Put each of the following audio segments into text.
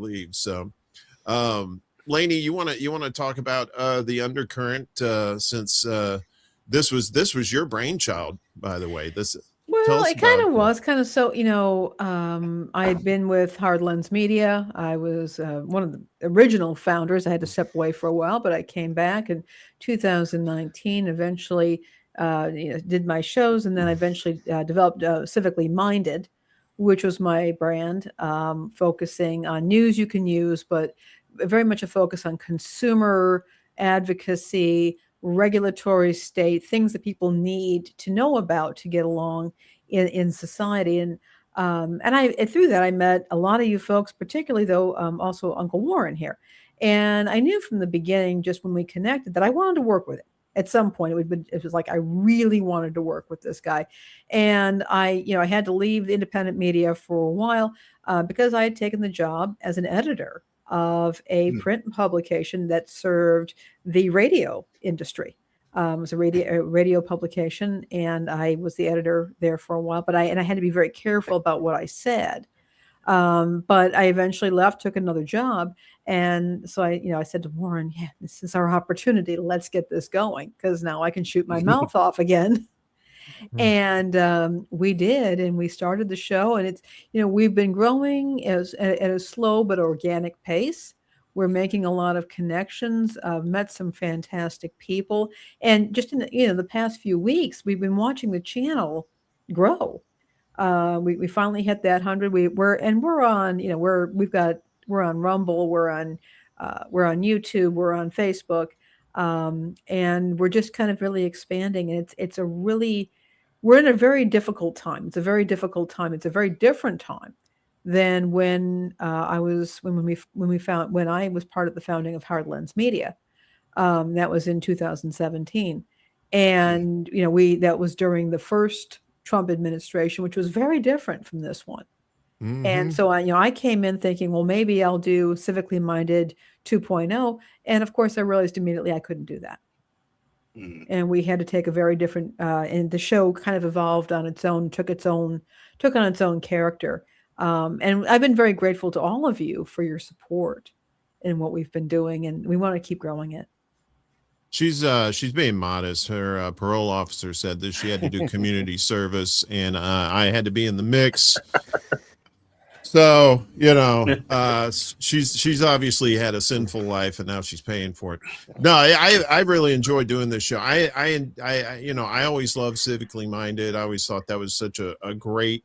leaves. So, Lainey, you want to talk about the undercurrent since this was your brainchild, by the way. This Tell Well, us it kind about of was kind of so, I had been with Hard Lens Media. I was one of the original founders. I had to step away for a while, but I came back in 2019, eventually did my shows, and then I eventually developed Civically Minded, which was my brand, focusing on news you can use, but very much a focus on consumer advocacy, regulatory state, things that people need to know about to get along in society. And I through that I met a lot of you folks, particularly though also Uncle Warren here. And I knew from the beginning, just when we connected, that I wanted to work with him. At some point, it was like I really wanted to work with this guy, and I had to leave the independent media for a while because I had taken the job as an editor of a Hmm. print publication that served the radio industry. It was a radio publication, and I was the editor there for a while. But I had to be very careful about what I said. But I eventually left, took another job, and so I said to Warren, "Yeah, this is our opportunity. Let's get this going because now I can shoot my mouth off again." And we did, and we started the show, and we've been growing at a slow but organic pace. We're making a lot of connections. Met some fantastic people, and just in the past few weeks, we've been watching the channel grow. We finally hit that 100. We're on we're on Rumble, we're on YouTube, we're on Facebook, and we're just kind of really expanding. And it's a really we're in a very difficult time. It's a very difficult time. It's a very different time than when I was when I was part of the founding of Hard Lens Media. That was in 2017, and we that was during the first Trump administration, which was very different from this one. And hmm so I came in thinking, well, maybe I'll do Civically Minded 2.0, and of course, I realized immediately I couldn't do that, Hmm. and we had to take a very different. And the show kind of evolved on its own, took on its own character. And I've been very grateful to all of you for your support in what we've been doing, and we want to keep growing it. she's being modest. Her parole officer said that she had to do community service, and I had to be in the mix. So she's obviously had a sinful life, and now she's paying for it. No, I really enjoy doing this show. I always loved Civically Minded. I always thought that was such a great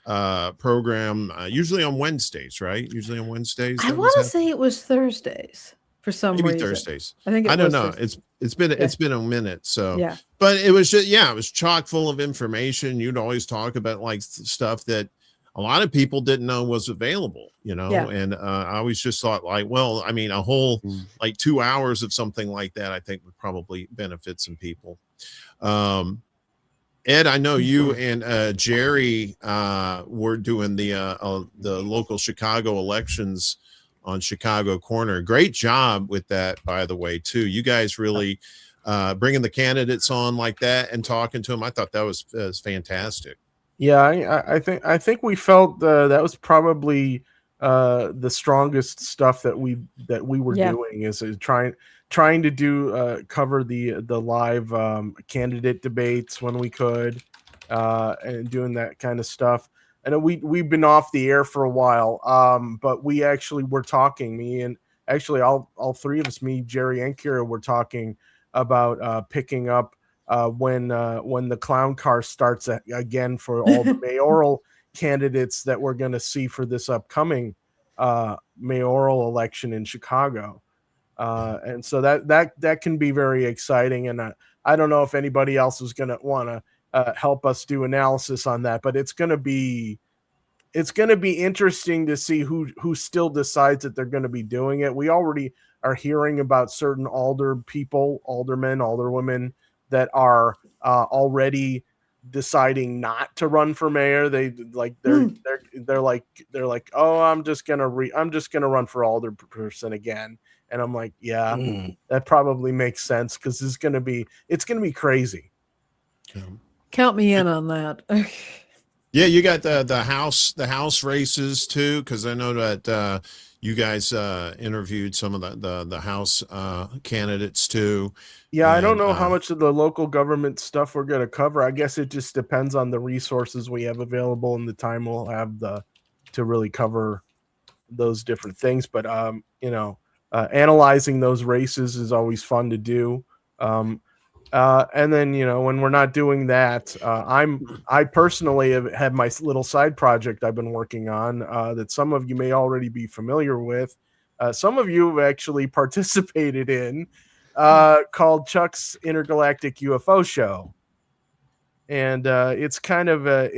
program. Usually on Wednesdays, right? Usually on Wednesdays I that was want to happening. say it was Thursdays for some Maybe reason. Thursdays. I think I it don't was know. Thursday. Yeah, It's been a minute. So, yeah, but it was just it was chock full of information. You'd always talk about like stuff that a lot of people didn't know was available. yeah. And I always just thought like, well, I mean, a whole like 2 hours of something like that, I think would probably benefit some people. Um, Ed, I know you and Jerry were doing the local Chicago elections on Chicago Corner. Great job with that, by the way, too. You guys really bringing the candidates on like that and talking to them. I thought that was fantastic. Yeah, I think we felt that was probably the strongest stuff that we were Yeah. doing is trying to do cover the live candidate debates when we could, and doing that kind of stuff. I know we've been off the air for a while, but we actually were talking. Me and actually all three of us, me, Jerry, and Kira, were talking about picking up when the clown car starts again for all the mayoral candidates that we're going to see for this upcoming mayoral election in Chicago. And so that can be very exciting. And I don't know if anybody else is going to want to help us do analysis on that, but it's going to be interesting to see who still decides that they're going to be doing it. We already are hearing about certain aldermen, alderwomen that are already deciding not to run for mayor. They're like, oh, I'm just gonna run for alder person again. And I'm like, yeah, Hmm. that probably makes sense because it's gonna be crazy. Um, Count me in on that. Yeah, you got the house races too, because I know that you guys interviewed some of the house candidates too. Yeah, I don't And know how much of the local government stuff we're going to cover. I guess it just depends on the resources we have available and the time we'll have to really cover those different things. But analyzing those races is always fun to do. And then when we're not doing that, I personally have had my little side project I've been working on that some of you may already be familiar with. Some of you have actually participated in. Called Chuck's Intergalactic UFO Show, and it's a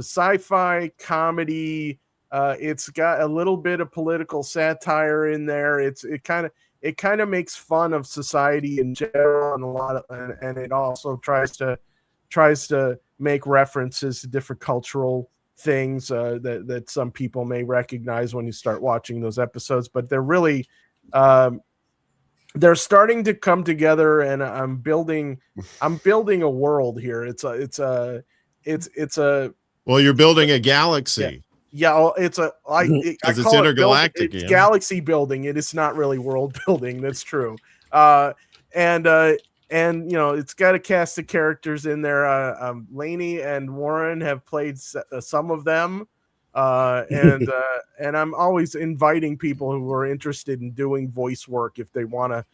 sci-fi comedy. It's got a little bit of political satire in there. It kind of makes fun of society in general, and it also tries to make references to different cultural things that some people may recognize when you start watching those episodes. But they're really they're starting to come together, and I'm building a world here. It's a well, you're building a galaxy. Yeah, it's because it's intergalactic. It's galaxy building. It is not really world building. That's true. And it's got a cast of characters in there. Lainey and Warren have played some of them. And I'm always inviting people who are interested in doing voice work. If they want to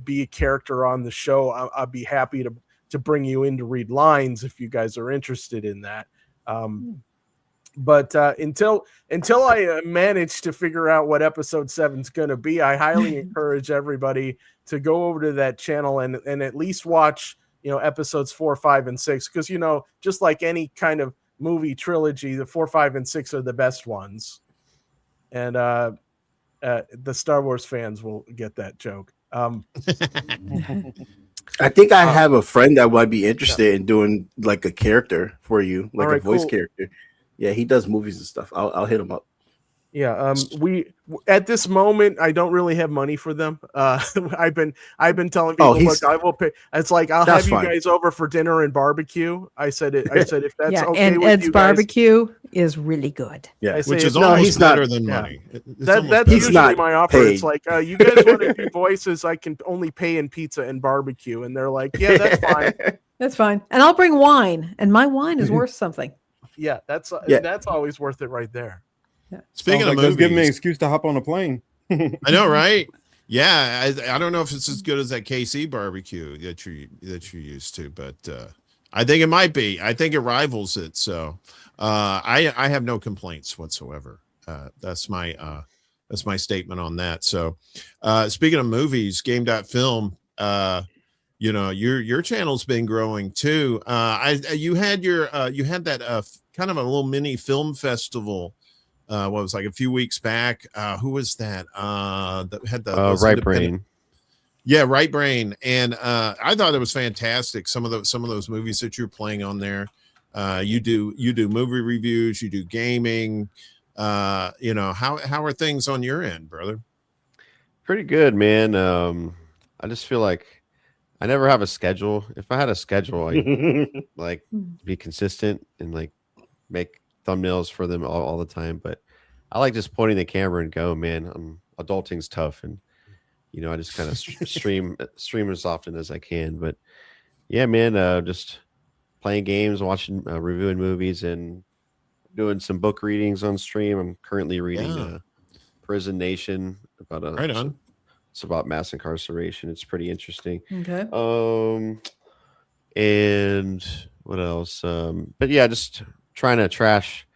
be a character on the show, I'd be happy to bring you in to read lines if you guys are interested in that. But until I manage to figure out what episode 7 is going to be, I highly encourage everybody to go over to that channel and at least watch episodes 4, 5, and 6, because just like any kind of movie trilogy, the 4, 5, and 6 are the best ones, and the Star Wars fans will get that joke. I think I have a friend that might be interested in doing like a character for you, like a voice character. Yeah, he does movies and stuff. I'll hit him up. Yeah, we at this moment I don't really have money for them. I've been telling people, look, I will pay. It's like I'll have you guys over for dinner and barbecue. I said if that's okay and with Ed's you barbecue is really good. Yeah, which is almost better than money. That's usually my offer. Paid. It's like you guys want to do voices, I can only pay in pizza and barbecue, and they're like, yeah, that's fine. That's fine, and I'll bring wine, and my wine is worth something. Yeah, that's always worth it right there. Yeah. Speaking of movies, give me an excuse to hop on a plane. I know, right? Yeah, I don't know if it's as good as that KC barbecue that you're used to, but I think it might be. I think it rivals it. So I have no complaints whatsoever. That's my statement on that. So speaking of movies, Game.film, your channel's been growing too. You had that kind of a little mini film festival. What was like a few weeks back? Who was that? That had the Right Brain. Yeah, Right Brain, and I thought it was fantastic. Some of those movies that you're playing on there. You do movie reviews. You do gaming. How are things on your end, brother? Pretty good, man. I just feel like I never have a schedule. If I had a schedule, I'd like be consistent and like make thumbnails for them all the time. But I like just pointing the camera and go, man. Adulting's tough, and I just kind of stream as often as I can. But yeah, man, just playing games, watching, reviewing movies, and doing some book readings on stream. I'm currently reading Prison Nation about it's about mass incarceration. It's pretty interesting. Okay. And what else? But yeah, just trying to trash,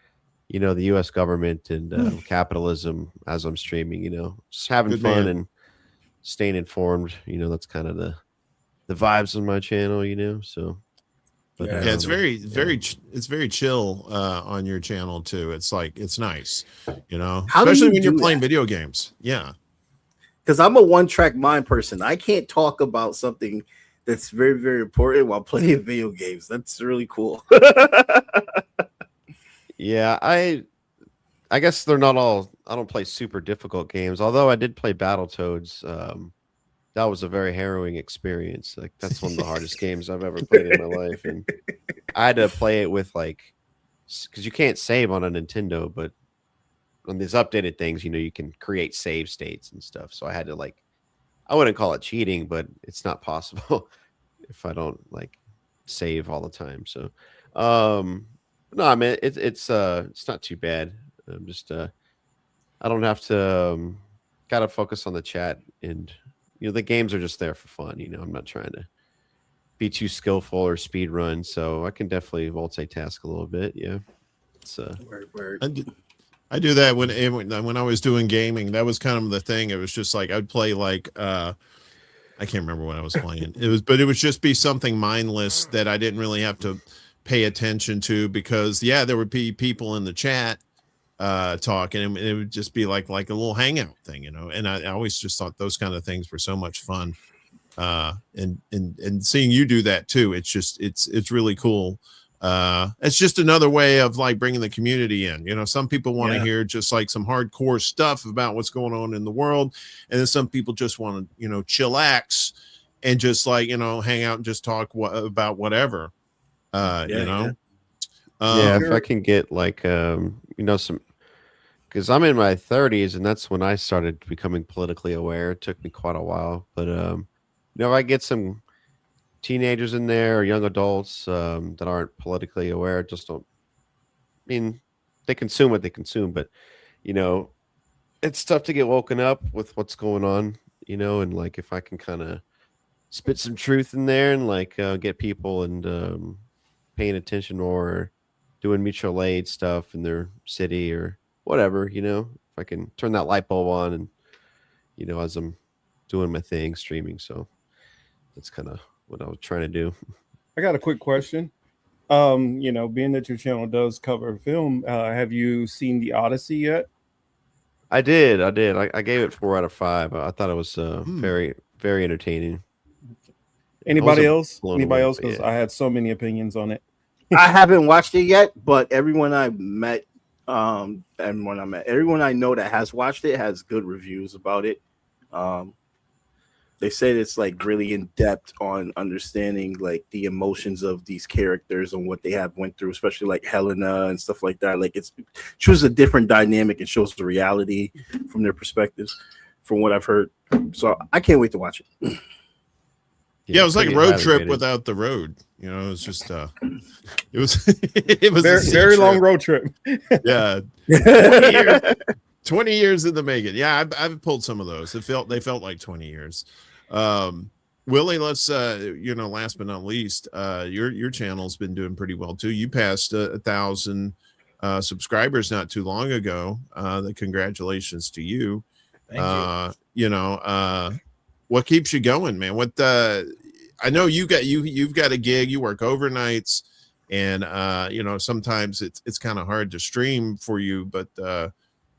the U.S. government and capitalism as I'm streaming. Just having Good fun man. and staying informed. That's kind of the vibes on my channel. So. But, Yeah, it's very chill on your channel too. It's like it's nice, especially when you're playing video games. Yeah. Because I'm a one-track mind person. I can't talk about something that's very, very important while playing video games. That's really cool. Yeah, I guess they're not all. I don't play super difficult games. Although I did play Battletoads. That was a very harrowing experience. Like that's one of the hardest games I've ever played in my life, and I had to play it with like because you can't save on a Nintendo, but on these updated things, you can create save states and stuff. So I had to I wouldn't call it cheating, but it's not possible if I don't save all the time. So, no, I mean it's not too bad. I'm just I don't have to gotta focus on the chat, and the games are just there for fun. I'm not trying to be too skillful or speed run, so I can definitely multitask a little bit. Yeah, it's Word. I do that when I was doing gaming. That was kind of the thing. It was just I'd play I can't remember what I was playing. But it would just be something mindless that I didn't really have to pay attention to, because there would be people in the chat talking, and it would just be like a little hangout thing, and I always just thought those kind of things were so much fun. And seeing you do that too, it's really cool. It's just another way of bringing the community in. Some people want to hear just some hardcore stuff about what's going on in the world, and then some people just want to chillax and just hang out and just talk about whatever. If I can get some, because I'm in my 30s and that's when I started becoming politically aware. It took me quite a while, but if I get some teenagers in there or young adults that aren't politically aware, just don't, I mean, they consume what they consume, but it's tough to get woken up with what's going on, and if I can kind of spit some truth in there and get people and paying attention or doing mutual aid stuff in their city or whatever, if I can turn that light bulb on and as I'm doing my thing streaming. So that's kind of what I was trying to do. I got a quick question. Being that your channel does cover film, have you seen The Odyssey yet? I did. I gave it 4 out of 5. I thought it was very, very entertaining. Anybody else? Because Yeah. I had so many opinions on it. I haven't watched it yet, but everyone I met, everyone I know that has watched it has good reviews about it. They said it's really in depth on understanding the emotions of these characters and what they have went through, especially Helena and stuff like that. It shows a different dynamic and shows the reality from their perspectives, from what I've heard. So I can't wait to watch it. Yeah, it was like a road trip rated. without the road. It was just it was Very, very long road trip. Yeah. 20 years in the making. Yeah, I've pulled some of those. They felt like 20 years. Willie, let's last but not least, your channel's been doing pretty well too. You passed 1,000 subscribers not too long ago. Congratulations to you. Thank you. What keeps you going, man? I know you've got a gig, you work overnights, and sometimes it's kind of hard to stream for you, but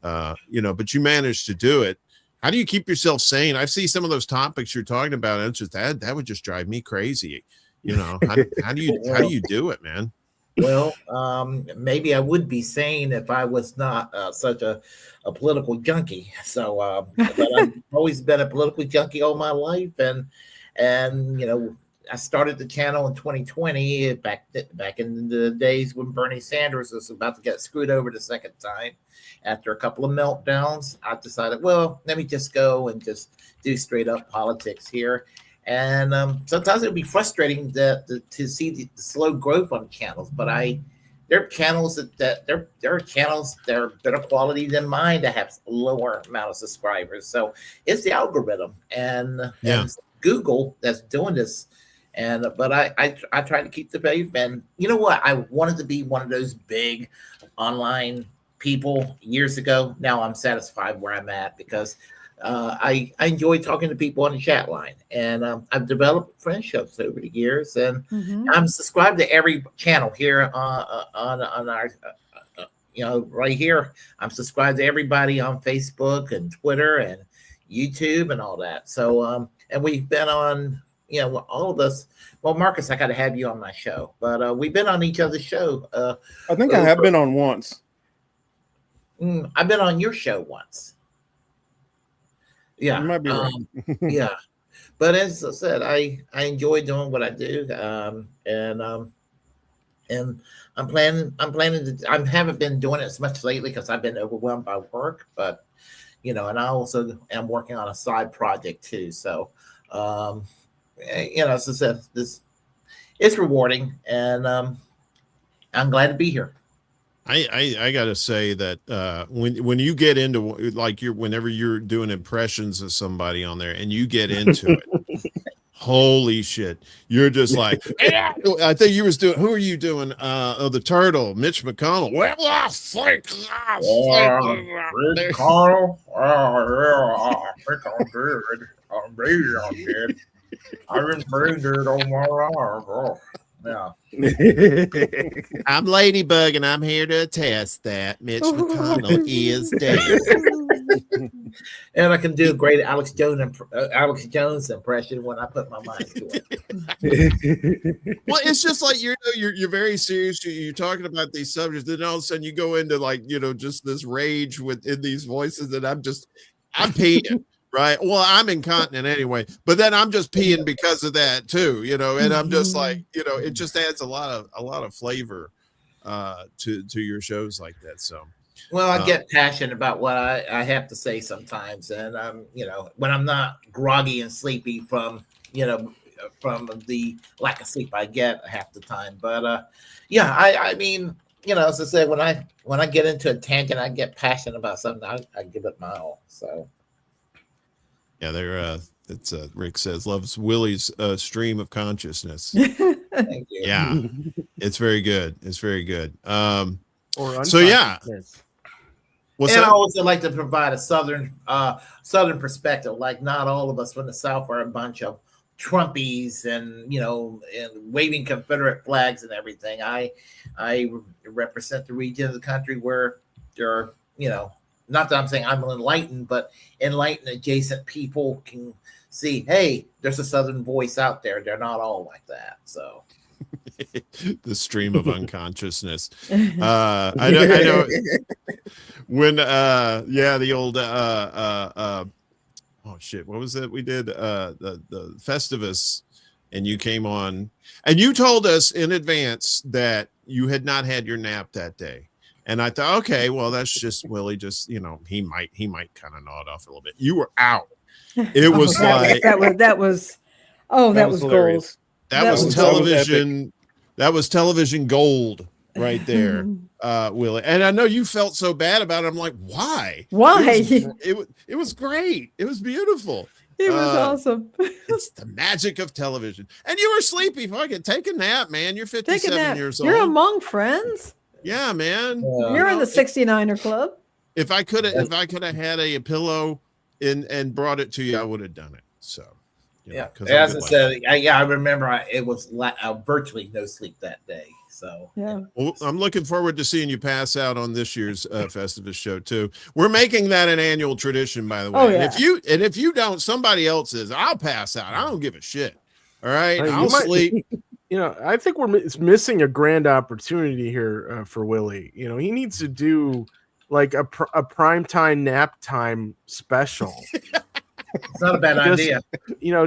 but you managed to do it. How do you keep yourself sane? I see some of those topics you're talking about, and it's just that would just drive me crazy. How do you do it, man? Well, maybe I would be sane if I was not such a political junkie. So, but I've always been a political junkie all my life, and I started the channel in 2020, back in the days when Bernie Sanders was about to get screwed over the second time. After a couple of meltdowns, I decided, well, let me just go and just do straight up politics here. And sometimes it would be frustrating to see the slow growth on channels, but there are channels that are channels that are better quality than mine that have lower amount of subscribers. So it's the algorithm and Google that's doing this. But I try to keep the faith. And you know what? I wanted to be one of those big online people years ago. Now I'm satisfied where I'm at because I enjoy talking to people on the chat line, and I've developed friendships over the years, and I'm subscribed to every channel here on our right here. I'm subscribed to everybody on Facebook and Twitter and YouTube and all that. So and we've been on all of us. Well, Marcus, I got to have you on my show, but we've been on each other's show. I think I have been on once. I've been on your show once. Yeah, you might be right. Yeah, but as I said, I enjoy doing what I do, and and I'm planning to. I haven't been doing it as much lately because I've been overwhelmed by work, but and I also am working on a side project too. So, as I said, this it's rewarding, and I'm glad to be here. I gotta say that when you get into like whenever you're doing impressions of somebody on there and you get into it, holy shit, you're just like, I think you was doing, who are you doing? The turtle, Mitch McConnell. Well, I think Carl, I think I'm good. I'm good. I've been pretty good all my life. Oh, yeah. I'm Ladybug, and I'm here to attest that Mitch McConnell is dead. And I can do a great Alex Jones impression when I put my mind to it. Well, it's just like you're very serious. You're talking about these subjects, then all of a sudden you go into like just this rage within these voices, and I'm peeing. Right. Well, I'm incontinent anyway, but then I'm just peeing because of that too, and I'm just like, it just adds a lot of flavor to your shows like that. So, well, I get passionate about what I have to say sometimes, and when I'm not groggy and sleepy from the lack of sleep I get half the time. But yeah, I mean, as I said, when I get into a tangent, I get passionate about something. I give it my all. So. Yeah, it's Rick says loves Willie's stream of consciousness. Thank you. Yeah, it's very good. It's very good. So yeah. And I also like to provide a southern perspective. Like not all of us from the South are a bunch of Trumpies and and waving Confederate flags and everything. I represent the region of the country where there are not that I'm saying I'm enlightened, but enlightened adjacent people can see, hey, there's a Southern voice out there. They're not all like that. So the stream of unconsciousness. I know when the old oh shit, what was it we did? The Festivus, and you came on and you told us in advance that you had not had your nap that day. And I thought, okay, well, that's just Willie. Just he might kind of nod off a little bit. You were out. It was that was gold. That was television. That was television gold right there, Willie. And I know you felt so bad about it. I'm like, why? Why? It was great. It was beautiful. It was awesome. It's the magic of television. And you were sleepy. Fucking take a nap, man. You're 57 years old. You're among friends. Yeah, man. You're in the 69er club. If I could have had a pillow and brought it to you, I would have done it. So yeah, as I said, I remember it was virtually no sleep that day. So yeah, well, I'm looking forward to seeing you pass out on this year's Festivus show too. We're making that an annual tradition, by the way. Oh, yeah. And if you don't, somebody else is. I'll pass out. I don't give a shit. All right, I'll sleep. I think we're missing a grand opportunity here for Willie. He needs to do like a primetime nap time special. It's not a bad idea.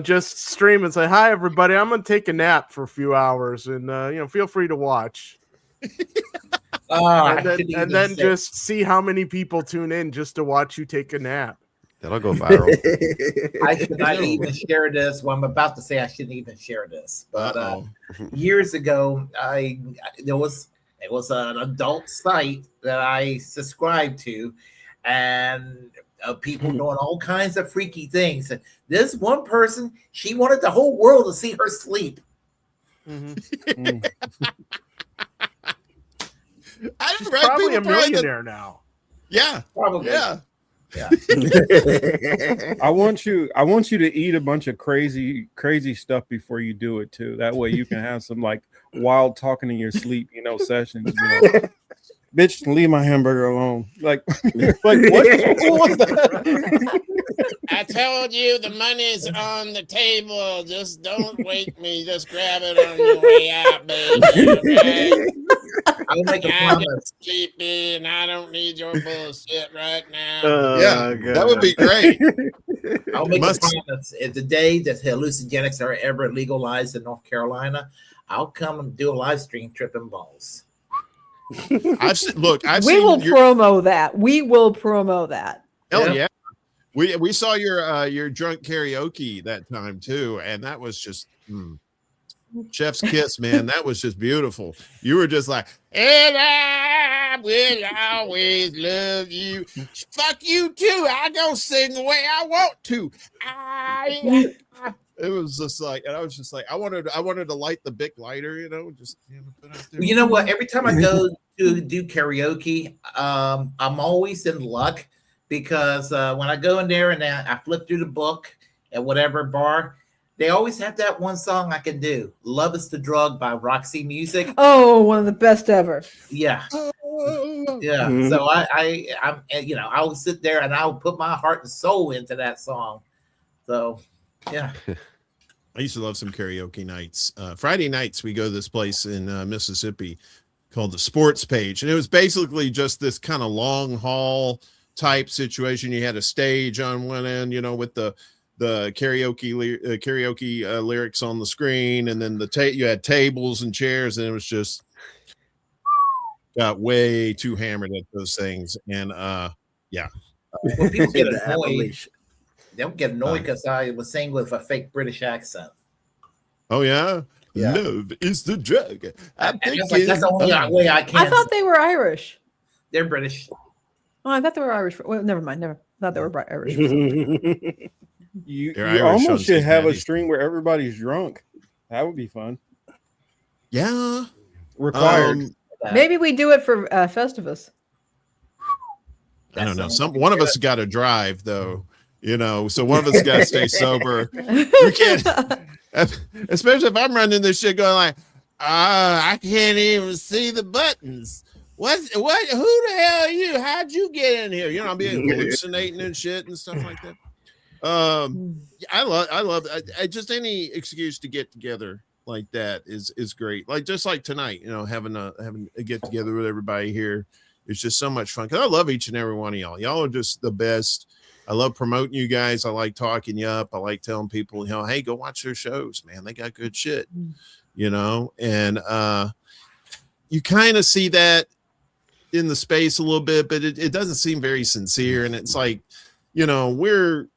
Just stream and say, hi, everybody. I'm going to take a nap for a few hours and, feel free to watch. And then just see how many people tune in just to watch you take a nap. That'll go viral. I should not even share this. Well, I'm about to say I shouldn't even share this, but years ago, it was an adult site that I subscribed to, and people doing all kinds of freaky things. And this one person, she wanted the whole world to see her sleep. Mm-hmm. She's probably a millionaire now. Yeah, probably. Yeah. Yeah. I want you to eat a bunch of crazy stuff before you do it too. That way you can have some like wild talking in your sleep, sessions. Bitch, leave my hamburger alone. Like what was that? I told you the money's on the table. Just don't wake me. Just grab it on your way out, baby. Okay? I'll make a promise. Sleepy, and I don't need your bullshit right now. That would be great. I'll make a promise. The day that hallucinogenics are ever legalized in North Carolina, I'll come and do a live stream tripping balls. I've seen We will promo that. We will promo that. Hell yeah. We saw your drunk karaoke that time too, and that was just chef's kiss, man. That was just beautiful. You were just like, and I will always love you. Fuck you too. I gonna sing the way I want to. It was just like, and I was just like, I wanted to light the big lighter, just put out there. You know what? Every time I go to do karaoke, I'm always in luck because when I go in there and I flip through the book at whatever bar, they always have that one song I can do. Love is the Drug by Roxy Music. Oh, one of the best ever. Yeah. Yeah. Mhm. So I'm I will sit there and I'll put my heart and soul into that song. So yeah. I used to love some karaoke nights. Friday nights, we go to this place in Mississippi called the Sports Page. And it was basically just this kind of long haul type situation. You had a stage on one end, with the karaoke lyrics on the screen. And then you had tables and chairs, and it was just got way too hammered at those things. And yeah. When people get annoyed, they'll get annoyed because I was saying with a fake British accent. Oh yeah. Yeah. Love is the drug. That's the only way I can. I thought they were Irish. They're British. Oh, I thought they were Irish. Well, never mind. Never thought they were Irish. You Irish almost on should have a Cincinnati. stream where everybody's drunk. That would be fun. Yeah. Required. Maybe we do it for Festivus. I don't know. One of us got to drive though, so one of us got to stay sober. You can't, especially if I'm running this shit going like, I can't even see the buttons. What, who the hell are you? How'd you get in here? I'll be hallucinating and shit and stuff like that. I love just any excuse to get together like that is great. Like just like tonight, having a get together with everybody here is just so much fun. Because I love each and every one of y'all. Y'all are just the best. I love promoting you guys. I like talking you up. I like telling people, hey, go watch their shows, man. They got good shit, and you kind of see that in the space a little bit, but it doesn't seem very sincere. And it's like, we're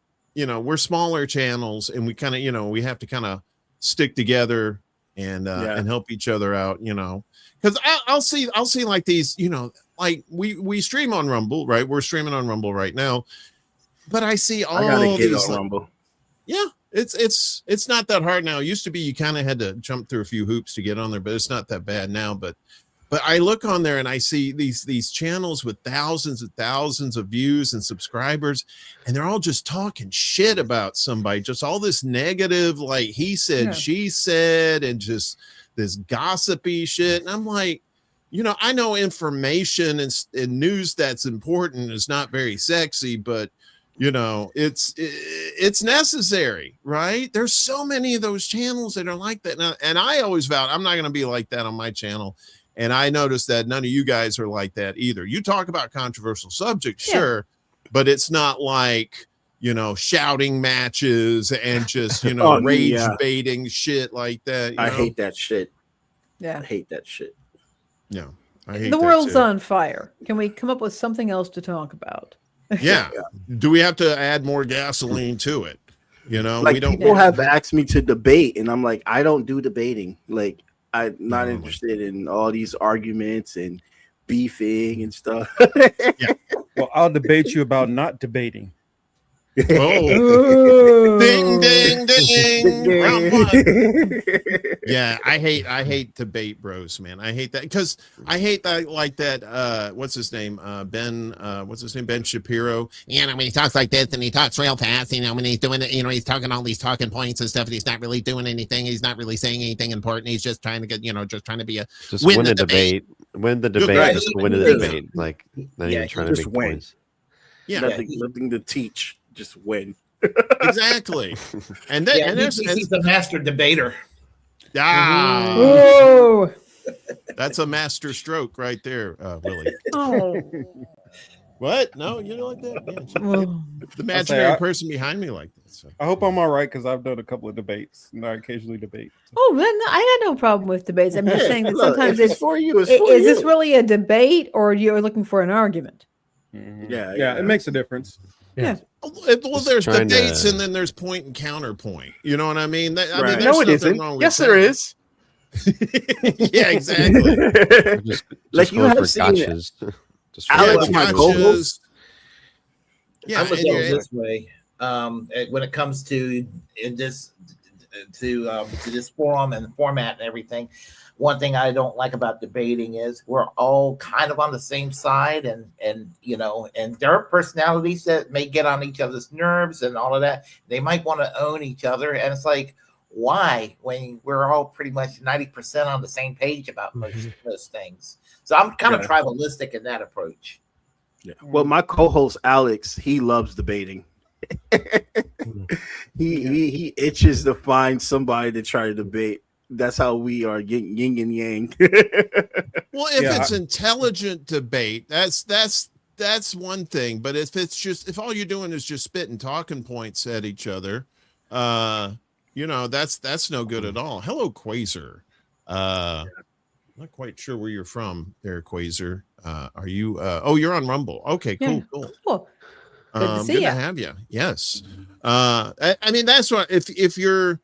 smaller channels, and we kind of, we have to kind of stick together and help each other out, because I'll see like these, like we stream on Rumble, right? We're streaming on Rumble right now, but I see all I gotta get these, on Rumble. yeah, it's not that hard now. It used to be you kind of had to jump through a few hoops to get on there, but it's not that bad now. But I look on there and I see these channels with thousands and thousands of views and subscribers, and they're all just talking shit about somebody, just all this negative, like he said, she said, and just this gossipy shit. And I'm like, I know information and news that's important is not very sexy, but it's necessary, right? There's so many of those channels that are like that. And I always vowed I'm not going to be like that on my channel. And I noticed that none of you guys are like that either. You talk about controversial subjects, sure, but it's not like, shouting matches and just, rage baiting shit like that. I hate that shit. Yeah. I hate that shit. Yeah. I hate the that world's too. on fire. Can we come up with something else to talk about? Yeah. Do we have to add more gasoline to it? Like, we don't. people have asked me to debate, and I'm like, I don't do debating. Like, I'm not interested in all these arguments and beefing and stuff. Well, I'll debate you about not debating. Oh, ding, ding, ding. Round one. Yeah, I hate debate bros, man. I hate that because I hate that, like that. What's his name? Ben Shapiro. When he talks like this and he talks real fast, when he's doing it, he's talking all these talking points and stuff, and he's not really doing anything. He's not really saying anything important. He's just trying to get, just trying to be win the debate. Win the debate. Right. Just win the debate. Like, not even trying to just make win. points. Yeah, nothing to teach. Just win. Exactly. And then and he's the master debater. Oh, that's a master stroke right there, Willie. oh. What? No, you know like that? Yeah, Well, the imaginary I- person behind me like that. So. I hope I'm all right because I've done a couple of debates and I occasionally debate. oh, then I got no problem with debates. I'm just Yeah, saying that look, sometimes if it's it's for you, it's for is this you. really a debate or you're looking for an argument? Yeah. It makes a difference. Yeah. Well, there's trying debates to- and then there's point and counterpoint. You know what I mean? I mean, Right. there's No, it nothing isn't. wrong with Yes, that. there is. Yeah, exactly. Just Like, you going have for seen gotchas. Just for Alex, gotchas. my gotchas. co-host. Yeah, I'm gonna and go you're- this way. When it comes to this forum and format and everything, one thing I don't like about debating is we're all kind of on the same side, and there are personalities that may get on each other's nerves and all of that. They might want to own each other, and it's like, why, when we're all pretty much 90% on the same page about most things? So I'm kind of tribalistic in that approach. Yeah. Well, my co-host Alex, he loves debating. he itches to find somebody to try to debate. That's how we are yin and yang. well, if Yeah. it's intelligent debate, that's one thing. But if all you're doing is just spitting talking points at each other, that's no good at all. Hello, Quasar. Not quite sure where you're from there, Quasar. Are you you're on Rumble. Okay, cool, Yeah. cool. Cool. Good to see Good ya. to have you. Yes. I mean, that's what if you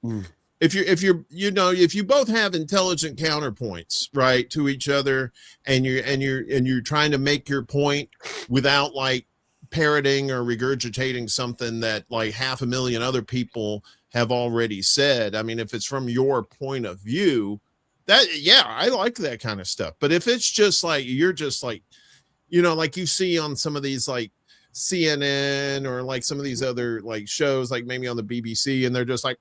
both have intelligent counterpoints, right, to each other, and you're trying to make your point without like parroting or regurgitating something that like 500,000 other people have already said. I mean, if it's from your point of view, I like that kind of stuff. But if it's just like you're just like, like you see on some of these like CNN or like some of these other like shows, like maybe on the BBC, and they're just like,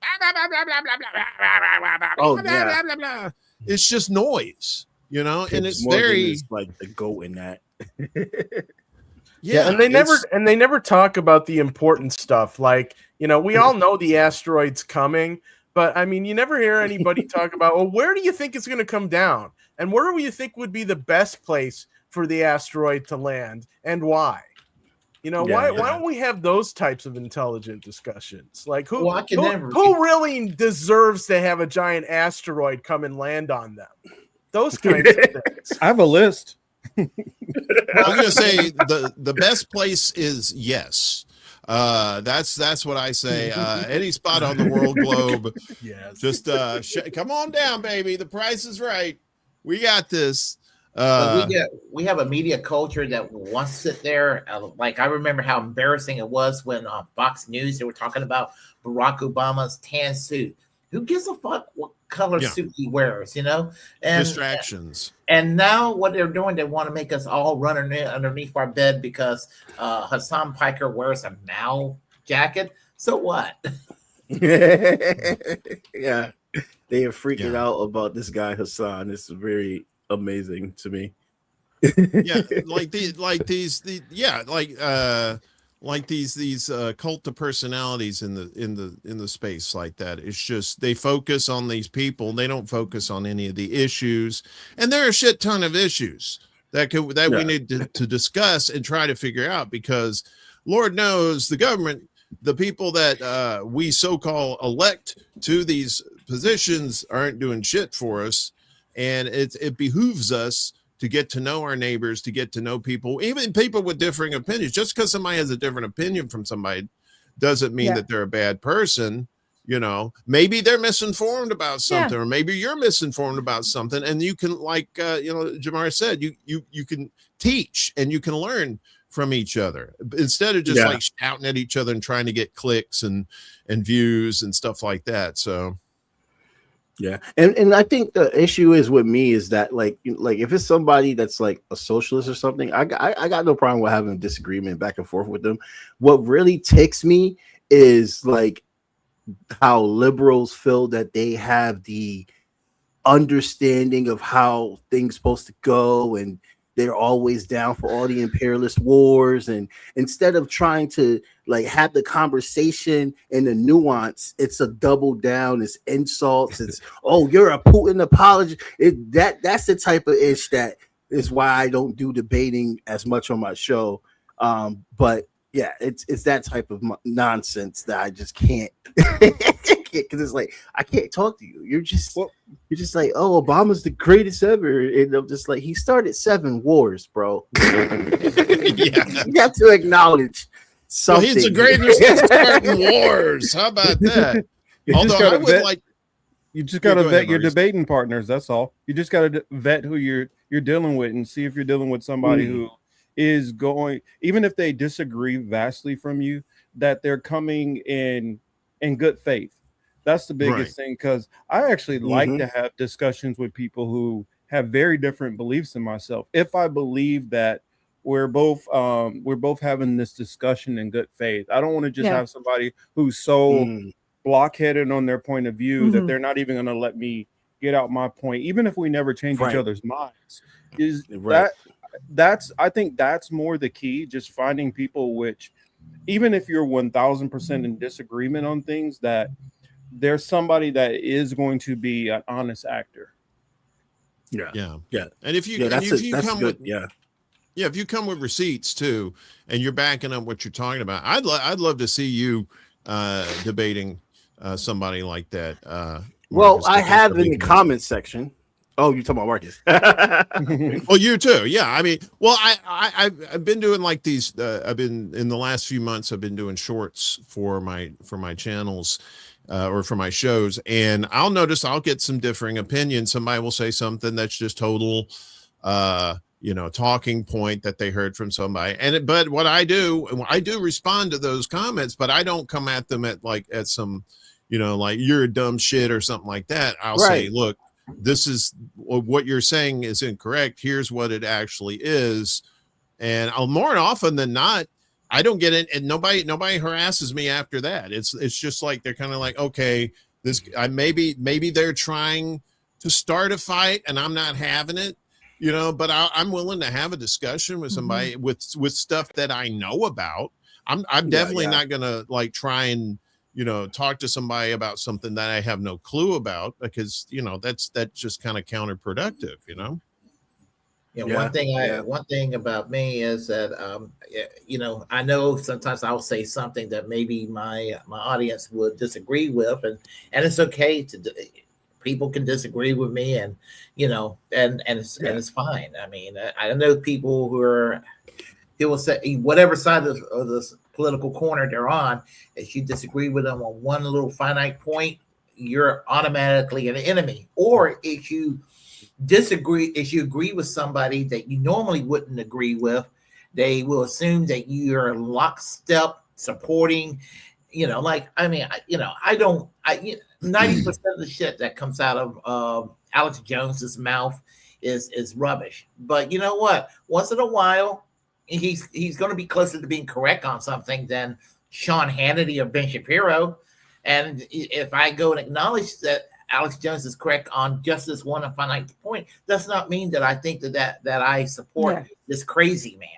it's just noise, and it's Morgan very is like the goat in that. Yeah, and they never talk about the important stuff. Like, we all know the asteroid's coming, but I mean, you never hear anybody talk about, well, where do you think it's going to come down? And where do you think would be the best place for the asteroid to land and why? Why don't we have those types of intelligent discussions? Like who really deserves to have a giant asteroid come and land on them? Those kinds of things. I have a list. I was gonna say the best place is yes. That's what I say. Any spot on the world globe. Yes. Just come on down, baby. The price is right. We got this. We have a media culture that wants to sit there. Like I remember how embarrassing it was when on Fox News they were talking about Barack Obama's tan suit. Who gives a fuck what color suit he wears? And distractions. And now what they're doing, they want to make us all run underneath our bed because Hassan Piker wears a Mao jacket. So what? Yeah, they are freaking out about this guy Hassan. It's very amazing to me. These cult of personalities in the space like that. It's just they focus on these people. They don't focus on any of the issues, and there are a shit ton of issues that we need to discuss and try to figure out, because Lord knows the government, the people that we so-called elect to these positions, aren't doing shit for us. And it behooves us to get to know our neighbors, to get to know people, even people with differing opinions. Just because somebody has a different opinion from somebody doesn't mean that they're a bad person. Maybe they're misinformed about something, or maybe you're misinformed about something. And you can, like, Jamar said, you can teach and you can learn from each other instead of just like shouting at each other and trying to get clicks and views and stuff like that. So. Yeah, and I think the issue is with me is that like if it's somebody that's like a socialist or something, I got no problem with having a disagreement back and forth with them. What really ticks me is like how liberals feel that they have the understanding of how things supposed to go, and they're always down for all the imperialist wars, and instead of trying to like have the conversation and the nuance, it's a double down, it's insults, it's you're a Putin apologist. That's the type of ish that is why I don't do debating as much on my show. But yeah, it's that type of nonsense that I just can't, because it's like I can't talk to you. You're just like, oh, Obama's the greatest ever, and I'm just like, he started 7 wars, bro. Yeah. You have to acknowledge something. Well, he's the greatest at starting wars. How about that? Although I would like. You just got to go vet ahead, your Maurice. debating partners. That's all. You just got to vet who you're dealing with and see if you're dealing with somebody who is going, even if they disagree vastly from you, that they're coming in good faith. That's the biggest thing, because I actually like to have discussions with people who have very different beliefs than myself. If I believe that we're both having this discussion in good faith, I don't want to just have somebody who's so blockheaded on their point of view that they're not even going to let me get out my point, even if we never change each other's minds. Is that's I think that's more the key, just finding people which, even if you're 1000% in disagreement on things, that there's somebody that is going to be an honest actor. And if you if you come with receipts too, and you're backing up what you're talking about, I'd love to see you debating somebody like that. Well, Marcus, I have in the mentioned. comment section. Oh, you're talking about Marcus. Well, you too. Yeah. I mean, well, I've been doing like these, I've been in the last few months, I've been doing shorts for my channels, or for my shows. And I'll notice I'll get some differing opinions. Somebody will say something that's just total, talking point that they heard from somebody. But what I do respond to those comments, but I don't come at them at some, like you're a dumb shit or something like that. I'll say, look, this is what you're saying is incorrect. Here's what it actually is. And I'll more often than not, I don't get it. And nobody harasses me after that. It's just like, they're kind of like, okay, maybe they're trying to start a fight and I'm not having it, but I'm willing to have a discussion with somebody with stuff that I know about. I'm definitely not going to try and, talk to somebody about something that I have no clue about, because, that's just kind of counterproductive, One thing about me is that I know sometimes I'll say something that maybe my audience would disagree with, and it's okay people can disagree with me, and it's fine. I mean, I know people who will say whatever side of this political corner they're on, if you disagree with them on one little finite point, you're automatically an enemy. Or if you agree with somebody that you normally wouldn't agree with, they will assume that you're lockstep supporting, 90% of the shit that comes out of Alex Jones's mouth is rubbish. But you know what? Once in a while, he's going to be closer to being correct on something than Sean Hannity or Ben Shapiro. And if I go and acknowledge that Alex Jones is correct on just this one finite point, does not mean that I think that I support this crazy man.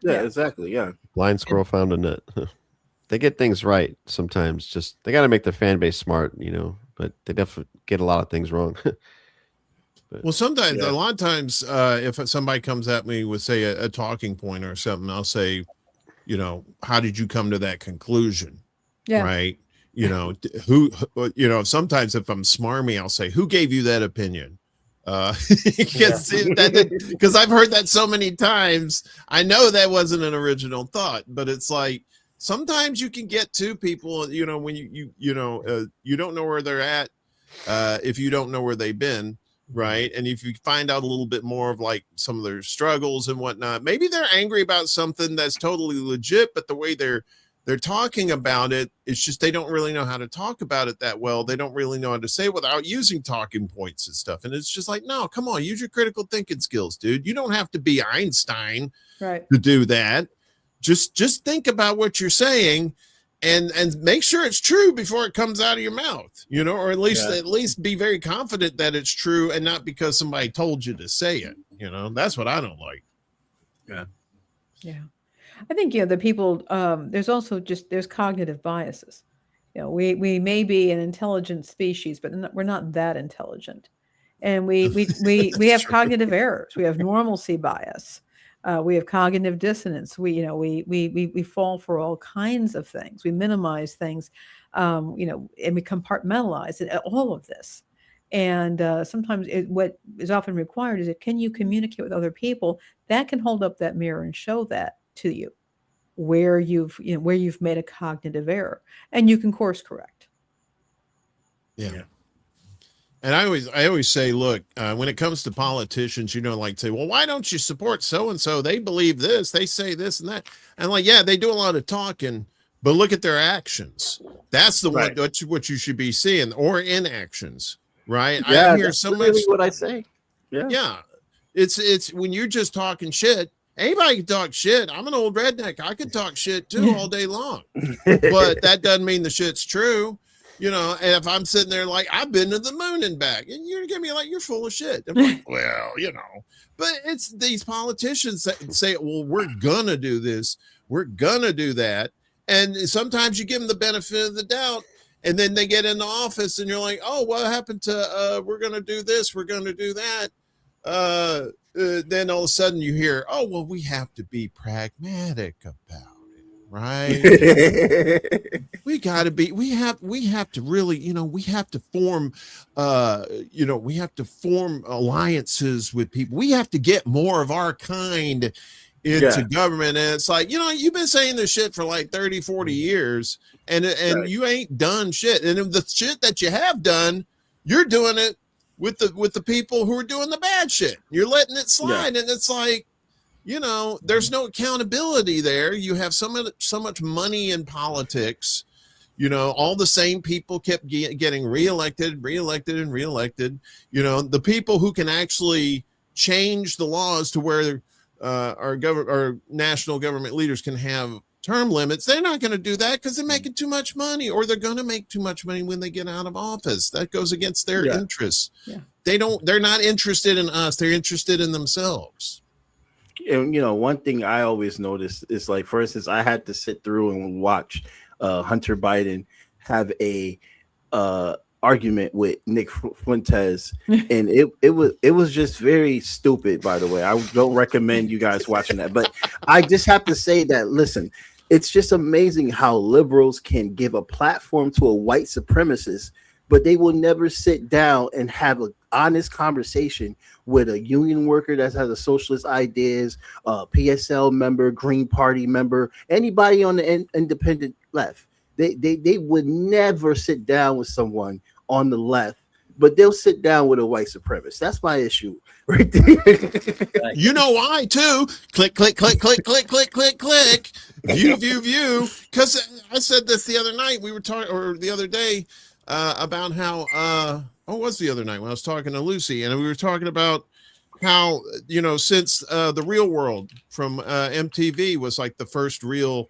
Yeah, exactly. Yeah. Blind squirrel found a nut. They get things right sometimes. Just they got to make their fan base smart, but they definitely get a lot of things wrong. Well, sometimes, a lot of times, if somebody comes at me with, say, a talking point or something, I'll say, how did you come to that conclusion? Yeah. Right. Sometimes if I'm smarmy, I'll say, who gave you that opinion? Because I've heard that so many times. I know that wasn't an original thought, but it's like, sometimes you can get to people, when you don't know where they're at, if you don't know where they've been. Right. And if you find out a little bit more of some of their struggles and whatnot, maybe they're angry about something that's totally legit, but the way they're talking about it, it's just they don't really know how to talk about it that well. They don't really know how to say it without using talking points and stuff. And it's just like, no, come on, use your critical thinking skills, dude. You don't have to be Einstein to do that. Just think about what you're saying and make sure it's true before it comes out of your mouth, or at least be very confident that it's true, and not because somebody told you to say it. That's what I don't like. Yeah. I think, the people, there's also there's cognitive biases. We may be an intelligent species, but we're not that intelligent. And we have cognitive errors. We have normalcy bias. We have cognitive dissonance. We fall for all kinds of things. We minimize things, and we compartmentalize it, all of this. And sometimes what is often required is that can you communicate with other people that can hold up that mirror and show that to you where you've made a cognitive error, and you can course correct. Yeah. And I always say, look, when it comes to politicians, like say, well, why don't you support so-and-so? They believe this, they say this and that. And like, yeah, they do a lot of talking, but look at their actions. That's the one, that's what you should be seeing, or inactions, right? Yeah, I hear that's so really much. what I say. Yeah. Yeah. It's when you're just talking shit, anybody can talk shit. I'm an old redneck. I can talk shit too all day long, but that doesn't mean the shit's true. And if I'm sitting there like I've been to the moon and back, and you're gonna be like, you're full of shit. I'm like, well, but it's these politicians that say, well, we're gonna do this, we're gonna do that. And sometimes you give them the benefit of the doubt, and then they get into office and you're like, oh, what happened to we're gonna do this, we're gonna do that. Then all of a sudden you hear, oh, well, we have to be pragmatic about it, right? we have to really, we have to form alliances with people. We have to get more of our kind into government. And it's like, you've been saying this shit for like 30, 40 years and you ain't done shit. And if the shit that you have done, you're doing it with the people who are doing the bad shit. You're letting it slide. And it's like, there's no accountability there. You have so much money in politics. All the same people kept getting reelected. The people who can actually change the laws to where our national government leaders can have term limits, they're not going to do that because they're making too much money, or they're going to make too much money when they get out of office. That goes against their interests. Yeah. They're not interested in us. They're interested in themselves. And one thing I always notice is, like, for instance, I had to sit through and watch Hunter Biden have a argument with Nick Fuentes, and it was just very stupid. By the way, I don't recommend you guys watching that, but I just have to say that, listen, it's just amazing how liberals can give a platform to a white supremacist, but they will never sit down and have an honest conversation with a union worker that has a socialist ideas, a PSL member, Green Party member, anybody on the independent left. They would never sit down with someone on the left, but they'll sit down with a white supremacist. That's my issue right there. You know why too? Click, click, click, click, click, click, click, click. View. Because I said this the other night. We were talking, or the other day, about how it was the other night when I was talking to Lucy, and we were talking about how since The Real World from MTV was like the first real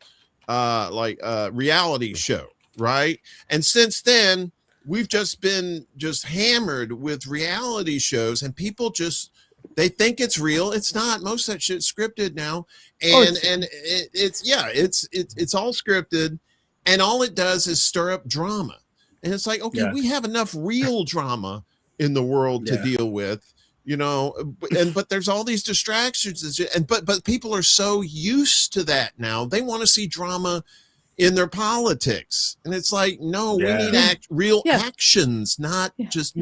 reality show, right? And since then we've just been hammered with reality shows, and people they think it's real. It's not. Most of that shit's scripted now, and it's all scripted, and all it does is stir up drama. And it's like, okay, we have enough real drama in the world to deal with, but there's all these distractions, but people are so used to that now. They want to see drama in their politics, and it's like, no, we need real actions, not just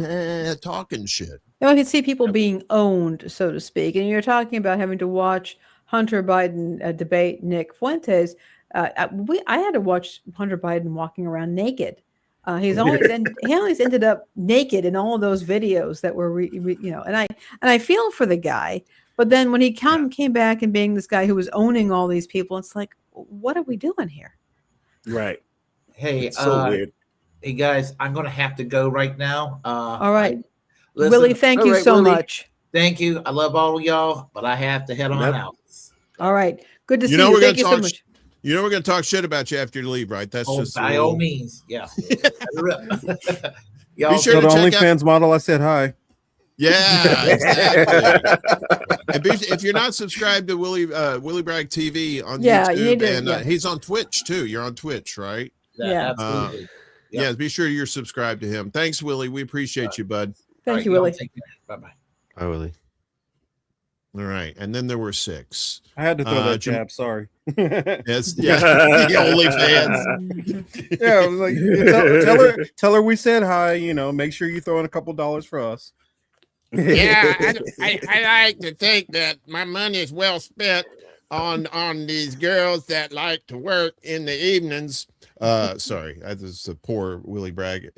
talking shit. I can see people being owned, so to speak. And you're talking about having to watch Hunter Biden debate Nick Fuentes. I had to watch Hunter Biden walking around naked. He always ended up naked in all of those videos that were, and I feel for the guy. But then when he came back and being this guy who was owning all these people, it's like, what are we doing here? Right. Hey, it's so weird. Hey guys, I'm going to have to go right now. All right. Willie, thank you so much. Thank you. I love all of y'all, but I have to head on out. All right. Good to see you. Thank you so much. We're going to talk shit about you after you leave, right? That's just by all means. Yeah. Be sure to the OnlyFans model. I said hi. Yeah, exactly. And if you're not subscribed to Willie Bragg TV on YouTube, he's on Twitch too. You're on Twitch, right? Yeah, absolutely. Yeah, be sure you're subscribed to him. Thanks, Willie. We appreciate you, bud. Thank you, Willie. Bye-bye. Bye, Willie. All right, and then there were 6. I had to throw that Jam- jab. Sorry. Yes, yeah, the OnlyFans. Yeah, I was like, tell her we said hi. You know, make sure you throw in a couple dollars for us. Yeah, I like to think that my money is well spent on these girls that like to work in the evenings. Sorry, this is a poor Willie Bragg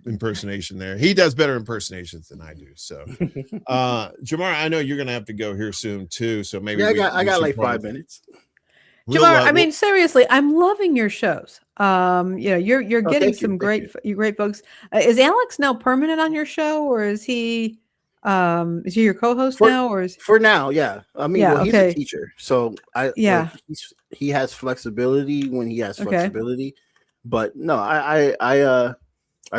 impersonation there. He does better impersonations than I do. So, Jamar, I know you're going to have to go here soon too. So maybe I got should like probably- 5 minutes. Jamar, I mean, seriously, I'm loving your shows. You're getting thank you, some thank great folks. Is Alex now permanent on your show, or is he your co-host now, or is For now, yeah. I mean, Yeah, well, he's okay. a teacher, so Yeah. he has flexibility when he has Okay. flexibility. But no, I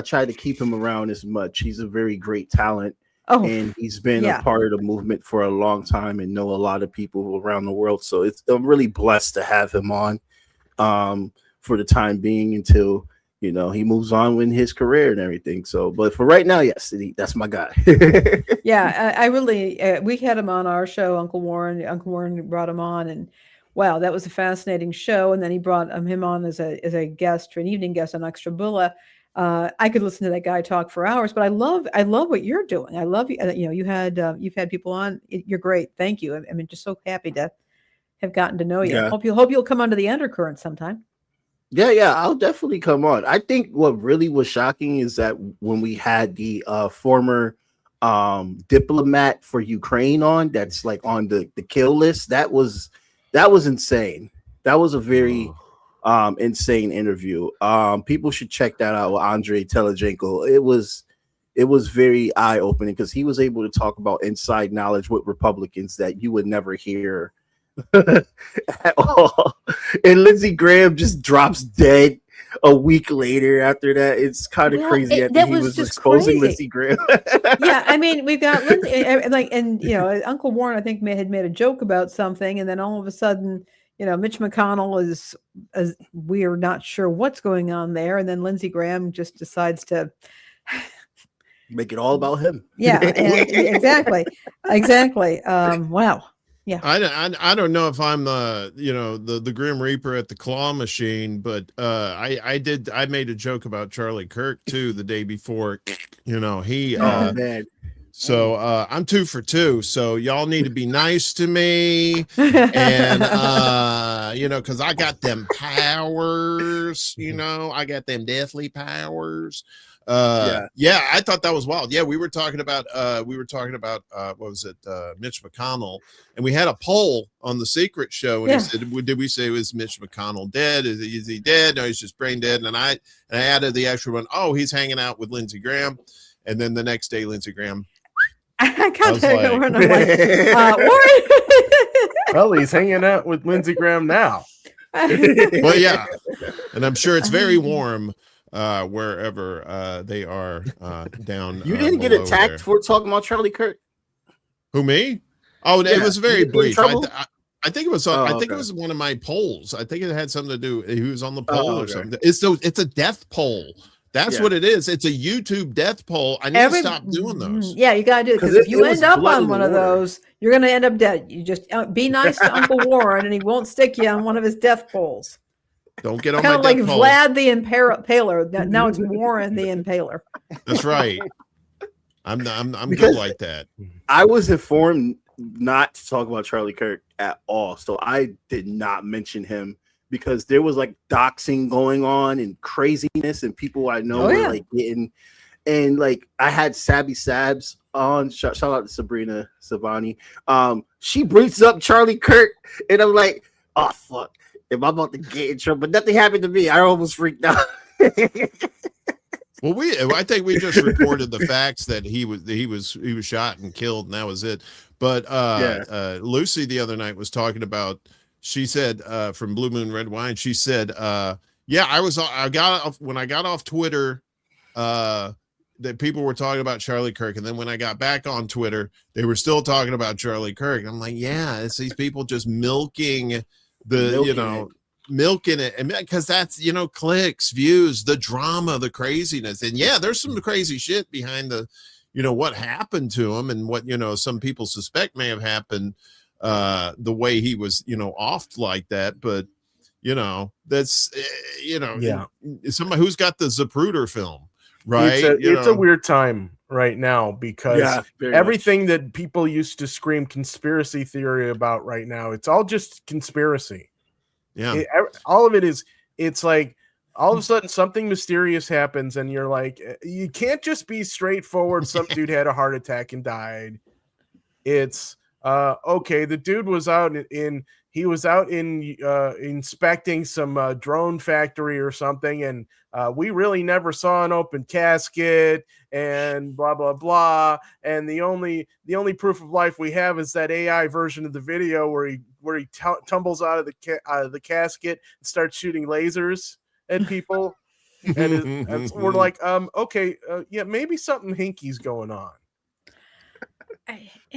try to keep him around as much. He's a very great talent, and he's been yeah. a part of the movement for a long time and know a lot of people around the world. So I'm really blessed to have him on for the time being until he moves on with his career and everything. So, but for right now, yes, that's my guy. Yeah, I really we had him on our show, Uncle Warren brought him on, and wow, that was a fascinating show. And then he brought him on as a guest, an evening guest on Extra Bulla. I could listen to that guy talk for hours, but I love what you're doing. I love you. You've had people on. You're great. Thank you. I'm just so happy to have gotten to know you. Yeah. Hope you'll come onto the Undercurrent sometime. Yeah, I'll definitely come on. I think what really was shocking is that when we had the former diplomat for Ukraine on, that's like on the kill list, that was insane. That was a very insane interview. People should check that out with Andrei Telejenko. It was very eye-opening because he was able to talk about inside knowledge with Republicans that you would never hear at all. And Lindsey Graham just drops dead a week later after that. It's kind of crazy. That he was just exposing crazy. Lindsey Graham. Yeah, I mean, we've got Lindsey, and Uncle Warren, I think, had made a joke about something, and then all of a sudden, Mitch McConnell is we're not sure what's going on there, and then Lindsey Graham just decides to make it all about him. Yeah, and exactly. Wow. Yeah. I don't know if I'm the Grim Reaper at the claw machine, but I made a joke about Charlie Kirk too the day before. He man. So I'm 2 for 2. So y'all need to be nice to me, and because I got them powers. I got them deathly powers. I thought that was wild. Yeah, we were talking about what was it, Mitch McConnell, and we had a poll on the Secret Show, and he said, did we say was Mitch McConnell dead? Is he dead? No, he's just brain dead. And I added the extra one. Oh, he's hanging out with Lindsey Graham, and then the next day, Lindsey Graham. I kind of I'm like, Warren. Well, he's hanging out with Lindsey Graham now. Well, yeah, and I'm sure it's very warm wherever they are down. You didn't get attacked there. for talking about Charlie Kirk? Who, me? Oh, Yeah. it was very brief. I think it was. I think okay. it was one of my polls. I think it had something to do. He was on the poll or something. It's a death poll. That's what it is. It's a YouTube death poll. I need to stop doing those. Yeah, you gotta do it because if you end up on one of those, you're gonna end up dead. You just be nice to Uncle Warren, and he won't stick you on one of his death polls. Don't get on Kind my of like death poll. Vlad the Impaler. Now it's Warren the Impaler. That's right. I'm good like that. I was informed not to talk about Charlie Kirk at all, so I did not mention him because there was like doxing going on and craziness, and people I know were like getting, and like I had Sabby Sabs on. Shout out to Sabrina Savani. She brings up Charlie Kirk, and I'm like, oh fuck, am I about to get in trouble? But nothing happened to me. I almost freaked out. Well, I think we just reported the facts that he was shot and killed, and that was it. But Lucy the other night was talking about. She said from Blue Moon Red Wine. She said, "Yeah, when I got off Twitter, that people were talking about Charlie Kirk, and then when I got back on Twitter, they were still talking about Charlie Kirk." And I'm like, "Yeah, it's these people just milking it, and because that's clicks, views, the drama, the craziness, and yeah, there's some crazy shit behind the what happened to him and what, some people suspect may have happened, the way he was, off like that. But, that's, Yeah. somebody who's got the Zapruder film, right? It's a weird time right now because very everything that people used to scream conspiracy theory about right now, it's all just conspiracy. Yeah. All of it is, it's like all of a sudden something mysterious happens and you're like, you can't just be straightforward. Some dude had a heart attack and died. It's okay. The dude was out inspecting some drone factory or something, and we really never saw an open casket and blah blah blah. And the only proof of life we have is that AI version of the video where he tumbles out of the casket and starts shooting lasers at people. And we're like, okay, yeah, maybe something hinky's going on.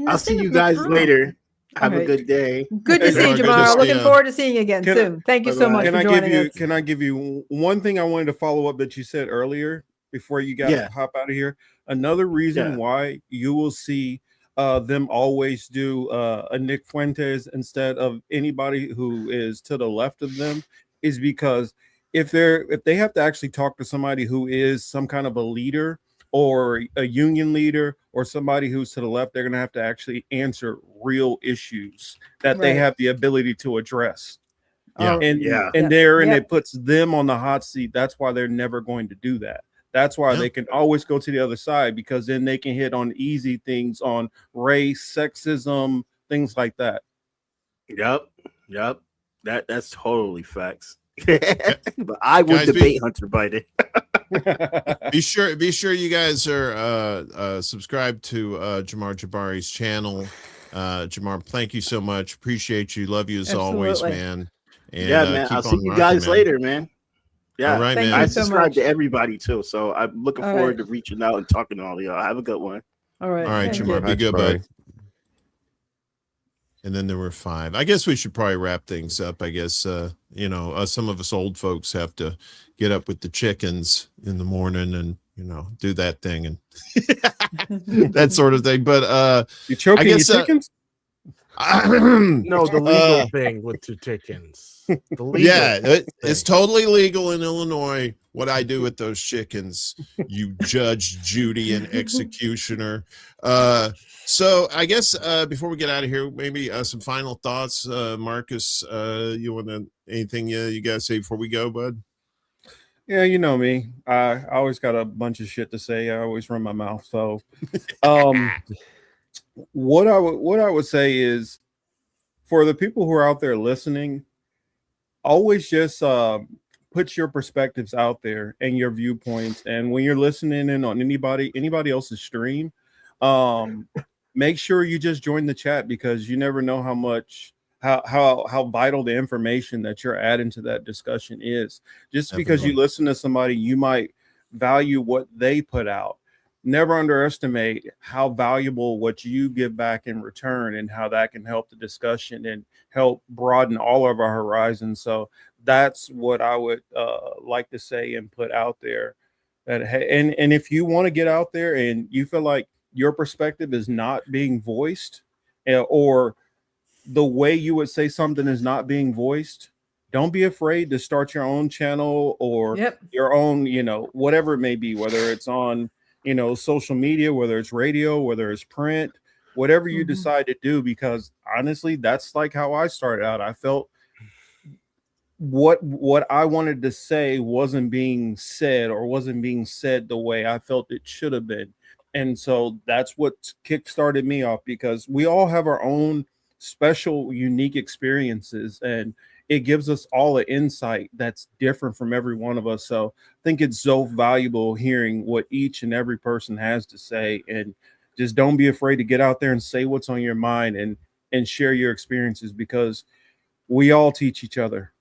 I'll see you guys later. Have a good day. Good to see you, Jamar. Looking forward to seeing you again soon. Thank you so much for joining us. Can I give you one thing I wanted to follow up that you said earlier before you hop out of here? Another reason why you will see them always do a Nick Fuentes instead of anybody who is to the left of them is because if they have to actually talk to somebody who is some kind of a leader or a union leader or somebody who's to the left, they're going to have to actually answer real issues that they have the ability to address. It puts them on the hot seat. That's why they're never going to do that. That's why they can always go to the other side, because then they can hit on easy things on race, sexism, things like that. Yep. That's totally facts. But I would debate Hunter Biden. be sure you guys are subscribed to Jamar Jabari's channel. Jamar, thank you so much. Appreciate you. Love you as always, man. And, man. I'll see you guys later, man. Yeah, all right, man. I subscribe to everybody too, so I'm looking forward to reaching out and talking to all of y'all. Have a good one. All right, Jamar, be good, bud. And then there were 5. I guess we should probably wrap things up. I guess, some of us old folks have to get up with the chickens in the morning and, do that thing and that sort of thing. But you choking your chickens? No, the legal thing with the chickens. It's totally legal in Illinois. What I do with those chickens, you Judge Judy and executioner. So I guess before we get out of here, maybe some final thoughts, Marcus. You want anything you gotta say before we go, bud? Yeah, you know me. I always got a bunch of shit to say. I always run my mouth. So, what I would say is, for the people who are out there listening, always just put your perspectives out there and your viewpoints. And when you're listening in on anybody else's stream, make sure you just join the chat, because you never know how vital the information that you're adding to that discussion is. Just because you listen to somebody, you might value what they put out. Never underestimate how valuable what you give back in return and how that can help the discussion and help broaden all of our horizons. So that's what I would like to say and put out there. And if you want to get out there and you feel like your perspective is not being voiced, or the way you would say something is not being voiced, don't be afraid to start your own channel or your own, whatever it may be, whether it's on, social media, whether it's radio, whether it's print, whatever you decide to do, because honestly, that's like how I started out. I felt what I wanted to say wasn't being said, or wasn't being said the way I felt it should have been. And so that's what kickstarted me off, because we all have our own special, unique experiences, and it gives us all an insight that's different from every one of us. So I think it's so valuable hearing what each and every person has to say, and just don't be afraid to get out there and say what's on your mind and share your experiences, because we all teach each other.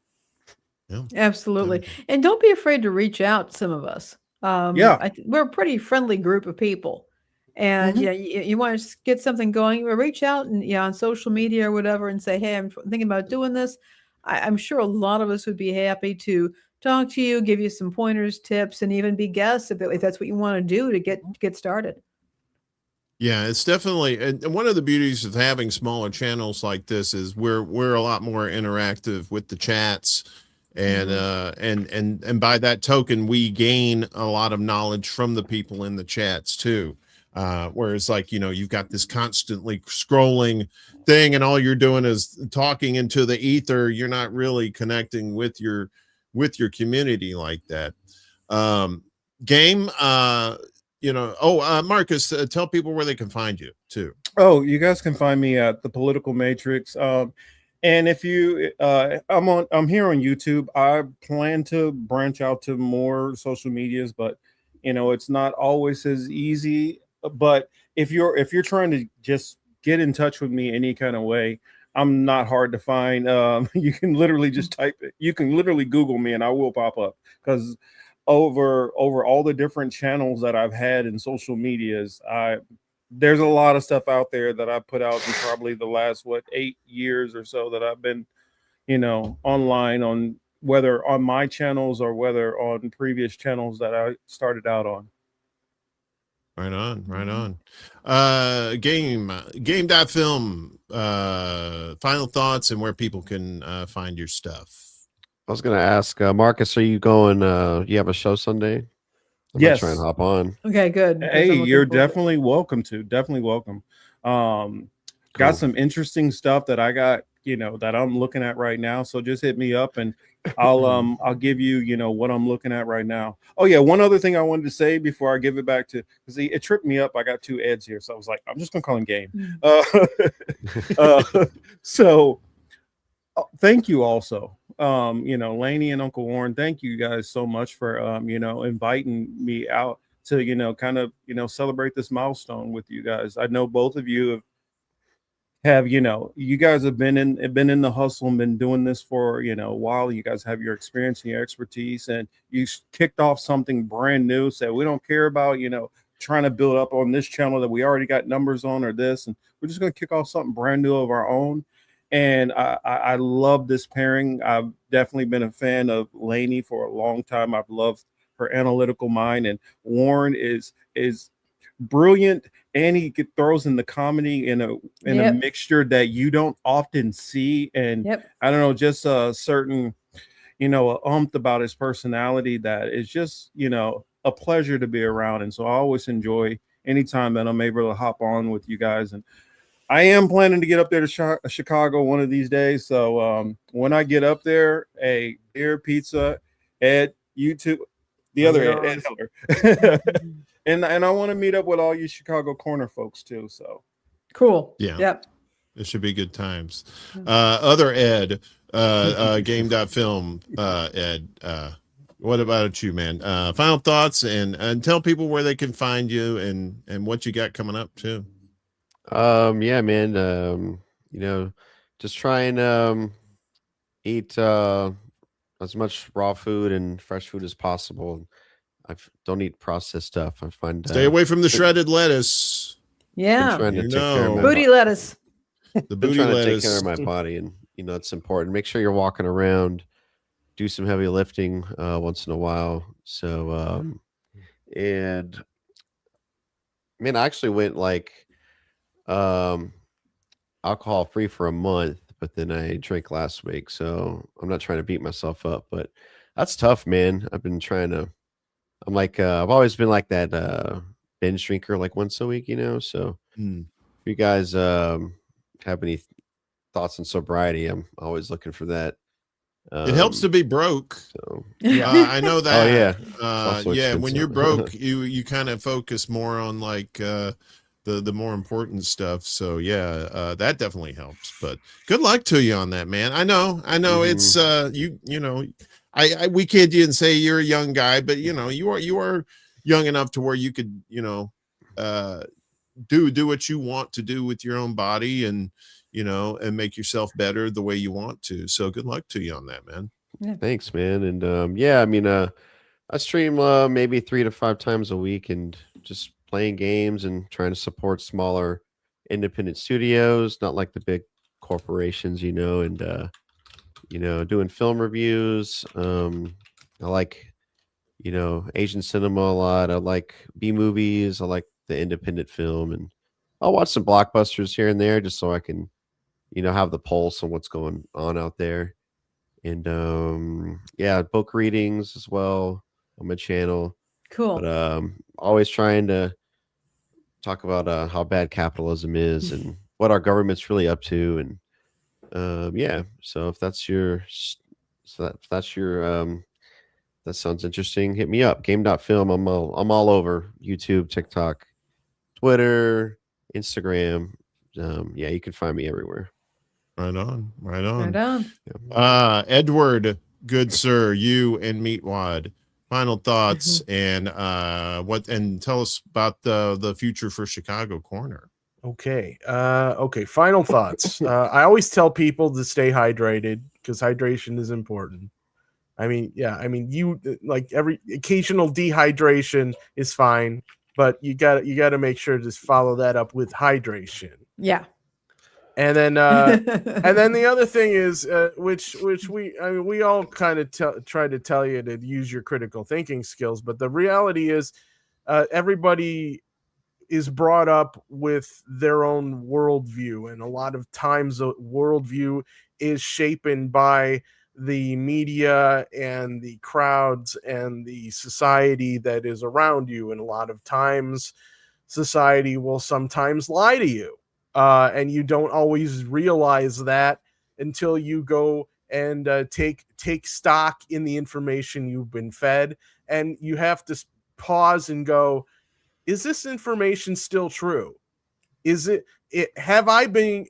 Absolutely. And don't be afraid to reach out to some of us. We're a pretty friendly group of people. And you want to get something going, reach out and on social media or whatever and say, hey, I'm thinking about doing this. I'm sure a lot of us would be happy to talk to you, give you some pointers, tips, and even be guests if that's what you want to do to get started. Yeah, it's definitely, and one of the beauties of having smaller channels like this is we're a lot more interactive with the chats, and and by that token we gain a lot of knowledge from the people in the chats too. Whereas, like, you've got this constantly scrolling thing and all you're doing is talking into the ether. You're not really connecting with your community like that. um Game, Marcus, tell people where they can find you too. Oh, you guys can find me at the Political Matrix. And if you, I'm here on YouTube. I plan to branch out to more social medias, but it's not always as easy. But if you're trying to just get in touch with me any kind of way, I'm not hard to find. You can literally just type it. You can literally Google me, and I will pop up because over all the different channels that I've had in social medias, there's a lot of stuff out there that I put out in probably the last 8 years or so that I've been online, on whether on my channels or whether on previous channels that I started out on. Right on, right on. Game.film, final thoughts and where people can find your stuff. I was gonna ask Marcus, are you going? You have a show Sunday? I might try and Yes. hop on. Okay, good. 'cause Hey, I'm looking you're forward to it. definitely welcome to. Definitely welcome. Cool. Got some interesting stuff that I got, that I'm looking at right now. So just hit me up and I'll give you, what I'm looking at right now. Oh yeah, one other thing I wanted to say before I give it back to, because it tripped me up. I got two Eds here, so I was like, I'm just gonna call him Game. So thank you also. Laney and Uncle Warren, thank you guys so much for inviting me out to kind of celebrate this milestone with you guys. I know both of you have you guys have been in the hustle and been doing this for a while. You guys have your experience and your expertise, and you kicked off something brand new. Said we don't care about trying to build up on this channel that we already got numbers on or this, and we're just going to kick off something brand new of our own. And I love this pairing. I've definitely been a fan of Lainey for a long time. I've loved her analytical mind, and Warren is brilliant, and he throws in the comedy in a mixture that you don't often see. And I don't know, just a certain about his personality that is just a pleasure to be around. And so I always enjoy anytime that I'm able to hop on with you guys. And I am planning to get up there to Chicago one of these days. So when I get up there, a beer, pizza, Ed, YouTube, the other Ed Heller. And I want to meet up with all you Chicago corner folks too. So cool. Yeah. Yep. It should be good times. Other Ed, game.film, Ed, what about you, man? Final thoughts and tell people where they can find you and what you got coming up too. Yeah, man. Just try and eat as much raw food and fresh food as possible. I don't eat processed stuff. I find stay away from the shredded lettuce. Yeah. Trying to take care of my Booty lettuce. The booty trying lettuce. to take care of my body, and it's important. Make sure you're walking around, do some heavy lifting once in a while. So and man, I actually went alcohol free for a month, but then I drank last week, so I'm not trying to beat myself up, but that's tough, man. I've been trying to. I'm like I've always been like that binge drinker, like once a week, So if you guys have any thoughts on sobriety, I'm always looking for that. It helps to be broke. So I know that. Oh yeah. When you're broke, you kind of focus more on like the more important stuff. So yeah, that definitely helps. But good luck to you on that, man. I know it's we kid you and say you're a young guy, but you are young enough to where you could do what you want to do with your own body and and make yourself better the way you want to. So good luck to you on that, man. Yeah. Thanks, man. And I stream maybe 3 to 5 times a week and just playing games and trying to support smaller independent studios, not like the big corporations, and doing film reviews. I like Asian cinema a lot. I like B movies. I like the independent film, and I'll watch some blockbusters here and there just so I can, have the pulse on what's going on out there. And yeah, book readings as well on my channel. Cool. But always trying to talk about how bad capitalism is and what our government's really up to. And yeah, so if that's your that sounds interesting, hit me up. Game.film. I'm all over YouTube, TikTok, Twitter, Instagram. Yeah, you can find me everywhere. Right on. Right on. Edward, good sir, you and Meatwad. Final thoughts and tell us about the future for Chicago Corner. Okay. Final thoughts. I always tell people to stay hydrated because hydration is important. I mean, you like every occasional dehydration is fine, but you got to make sure to follow that up with hydration. Yeah. And then the other thing is, which we all kind of try to tell you to use your critical thinking skills, but the reality is, everybody is brought up with their own worldview, and a lot of times a worldview is shapen by the media and the crowds and the society that is around you, and a lot of times society will sometimes lie to you. And you don't always realize that until you go and take stock in the information you've been fed, and you have to pause and go, is this information still true? Is it have I been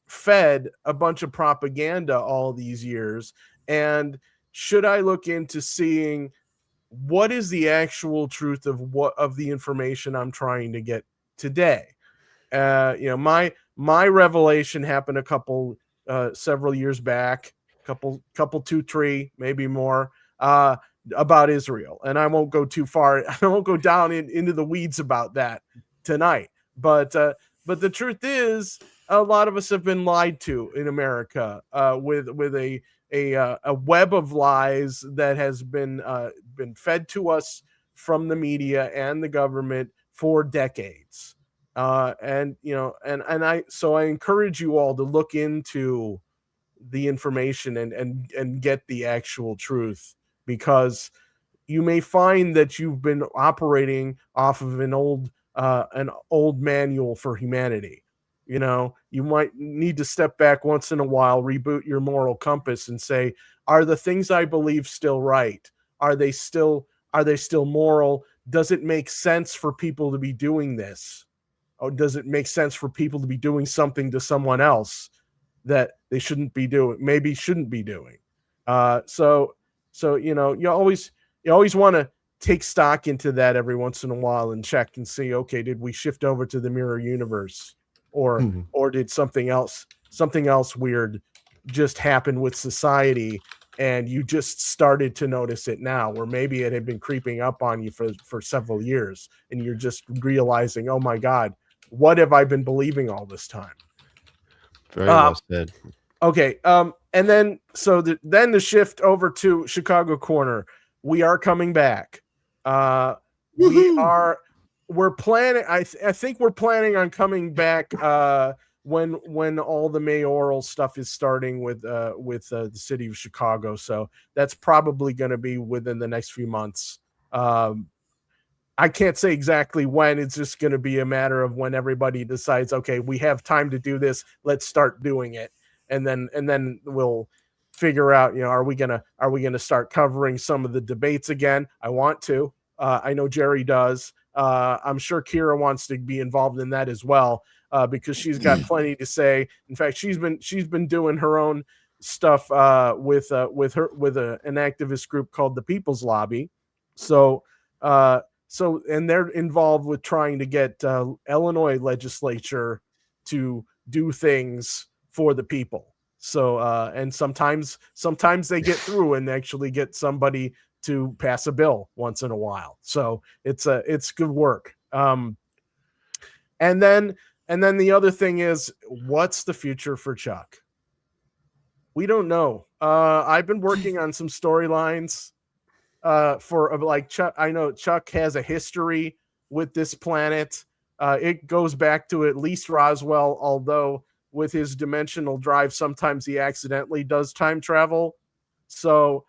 fed a bunch of propaganda all these years, and should I look into seeing what is the actual truth of the information I'm trying to get today? My revelation happened several years back, couple 2-3 maybe more, about Israel, and I won't go too far. I won't go down into the weeds about that tonight. But the truth is, a lot of us have been lied to in America, with a web of lies that has been fed to us from the media and the government for decades. I encourage you all to look into the information and get the actual truth, because you may find that you've been operating off of an old manual for humanity. You might need to step back once in a while, reboot your moral compass, and say, are the things I believe still right? Are they still moral? Does it make sense for people to be doing this? Or does it make sense for people to be doing something to someone else that they shouldn't be doing? So you always want to take stock into that every once in a while and check and see, okay, did we shift over to the mirror universe, or did something else weird just happen with society, and you just started to notice it now, or maybe it had been creeping up on you for several years, and you're just realizing, oh my God, what have I been believing all this time? Very well said. Okay. And then, then the shift over to Chicago Corner, we are coming back. We're planning. I think we're planning on coming back when all the mayoral stuff is starting with the city of Chicago. So that's probably going to be within the next few months. I can't say exactly when. It's just going to be a matter of when everybody decides, okay, we have time to do this. Let's start doing it. And then we'll figure out, are we gonna start covering some of the debates again? I want to. I know Jerry does. I'm sure Kira wants to be involved in that as well, because she's got plenty to say. In fact, she's been doing her own stuff with an activist group called the People's Lobby. So and they're involved with trying to get Illinois legislature to do things for the people. So and sometimes they get through and actually get somebody to pass a bill once in a while. So it's good work. And then the other thing is, what's the future for Chuck? We don't know. I've been working on some storylines for like Chuck. I know Chuck has a history with this planet. it goes back to at least Roswell, although with his dimensional drive, sometimes he accidentally does time travel. So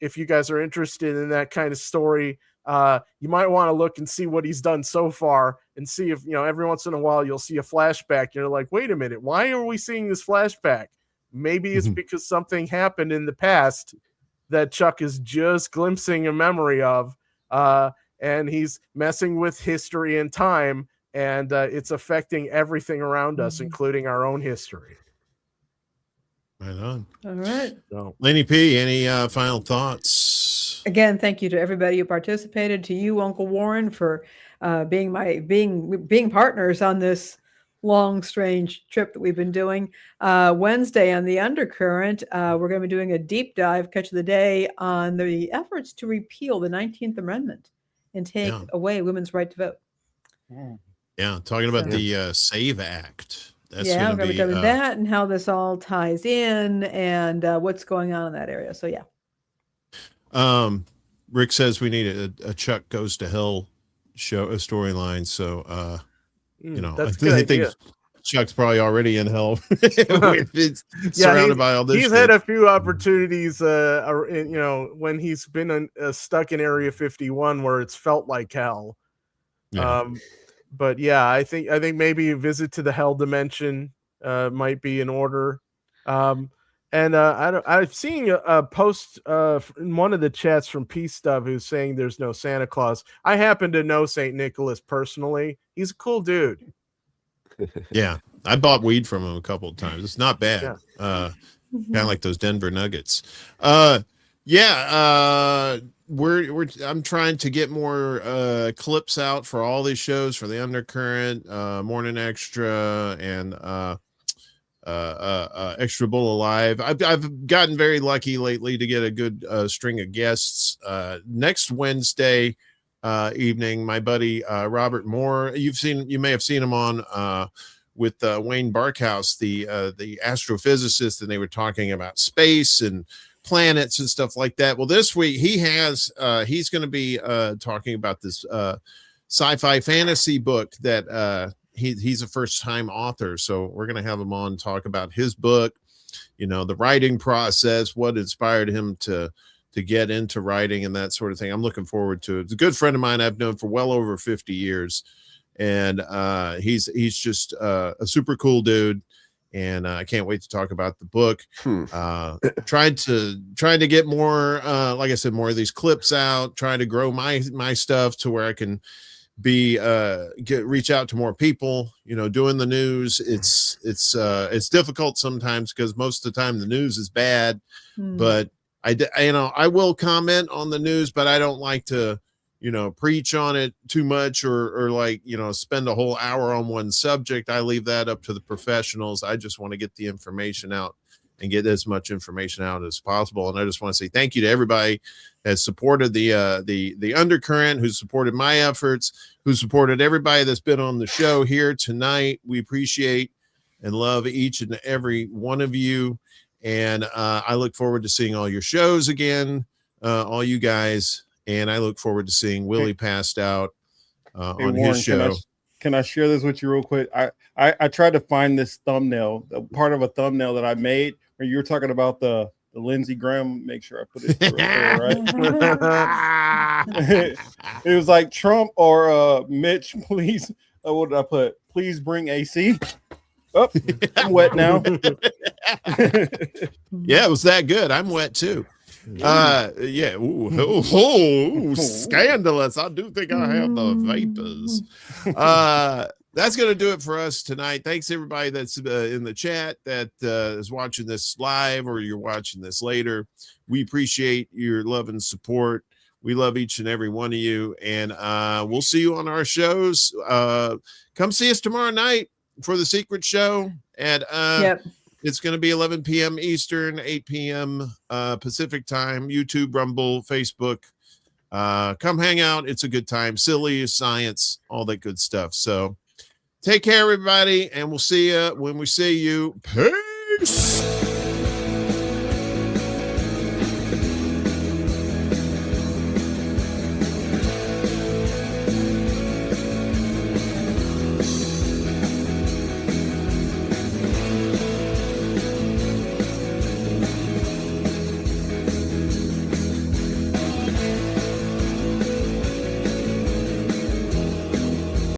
if you guys are interested in that kind of story, you might want to look and see what he's done so far and see if, every once in a while you'll see a flashback. You're like, wait a minute, why are we seeing this flashback? Maybe it's because something happened in the past that Chuck is just glimpsing a memory of, and he's messing with history and time, and it's affecting everything around us, including our own history. Right on. All right. So, Lenny P, any final thoughts? Again, thank you to everybody who participated, to you, Uncle Warren, for being partners on this long, strange trip that we've been doing. Wednesday on the Undercurrent, we're going to be doing a deep dive catch of the day on the efforts to repeal the 19th Amendment and take away women's right to vote. Yeah, talking about the SAVE Act. That's we're going to be, cover that and how this all ties in and what's going on in that area. So, yeah. Rick says we need a Chuck Goes to Hell show, a storyline. So, that's I think Chuck's probably already in hell. It's surrounded by all this. He's had a few opportunities, when he's been stuck in Area 51 where it's felt like hell. Yeah. But yeah, I think maybe a visit to the hell dimension might be in order. I've seen a post in one of the chats from Peace Stuff who's saying there's no Santa Claus. I happen to know St. Nicholas personally. He's a cool dude. Yeah, I bought weed from him a couple of times. It's not bad. Yeah. Kind of like those Denver Nuggets. I'm trying to get more clips out for all these shows, for the Undercurrent, Morning Extra, and Extra Bull Alive. I've gotten very lucky lately to get a good string of guests. Next Wednesday evening, my buddy Robert Moore, you may have seen him on with Wayne Barkhouse, the astrophysicist, and they were talking about space and planets and stuff like that. Well, this week he's going to be talking about this sci-fi fantasy book that he's a first-time author, so we're going to have him on and talk about his book, the writing process, what inspired him to get into writing and that sort of thing. I'm looking forward to it. It's a good friend of mine I've known for well over 50 years, and he's just a super cool dude. And I can't wait to talk about the book. Trying to get more, like I said, more of these clips out. Trying to grow my stuff to where I can reach out to more people. Doing the news, it's difficult sometimes because most of the time the news is bad. But I will comment on the news, but I don't like to preach on it too much or spend a whole hour on one subject. I leave that up to the professionals. I just want to get the information out and get as much information out as possible. And I just want to say thank you to everybody that supported the Undercurrent, who supported my efforts, who supported everybody that's been on the show here tonight. We appreciate and love each and every one of you. And I look forward to seeing all your shows again, all you guys. And I look forward to seeing Willie passed out on Warren, his show. Can I share this with you real quick? I tried to find this thumbnail, part of a thumbnail that I made where you were talking about the Lindsey Graham. Make sure I put it right. It was like Trump or Mitch, please. What did I put? Please bring AC. Oh, I'm wet now. Yeah, it was that good. I'm wet too. Yeah. Ooh, scandalous. I do think I have the vapors. That's going to do it for us tonight. Thanks everybody that's in the chat that is watching this live or you're watching this later. We appreciate your love and support. We love each and every one of you, and we'll see you on our shows. Come see us tomorrow night for the secret show at It's going to be 11 p.m. Eastern, 8 p.m. Pacific time, YouTube, Rumble, Facebook. Come hang out. It's a good time. Silly science, all that good stuff. So take care, everybody, and we'll see you when we see you. Peace.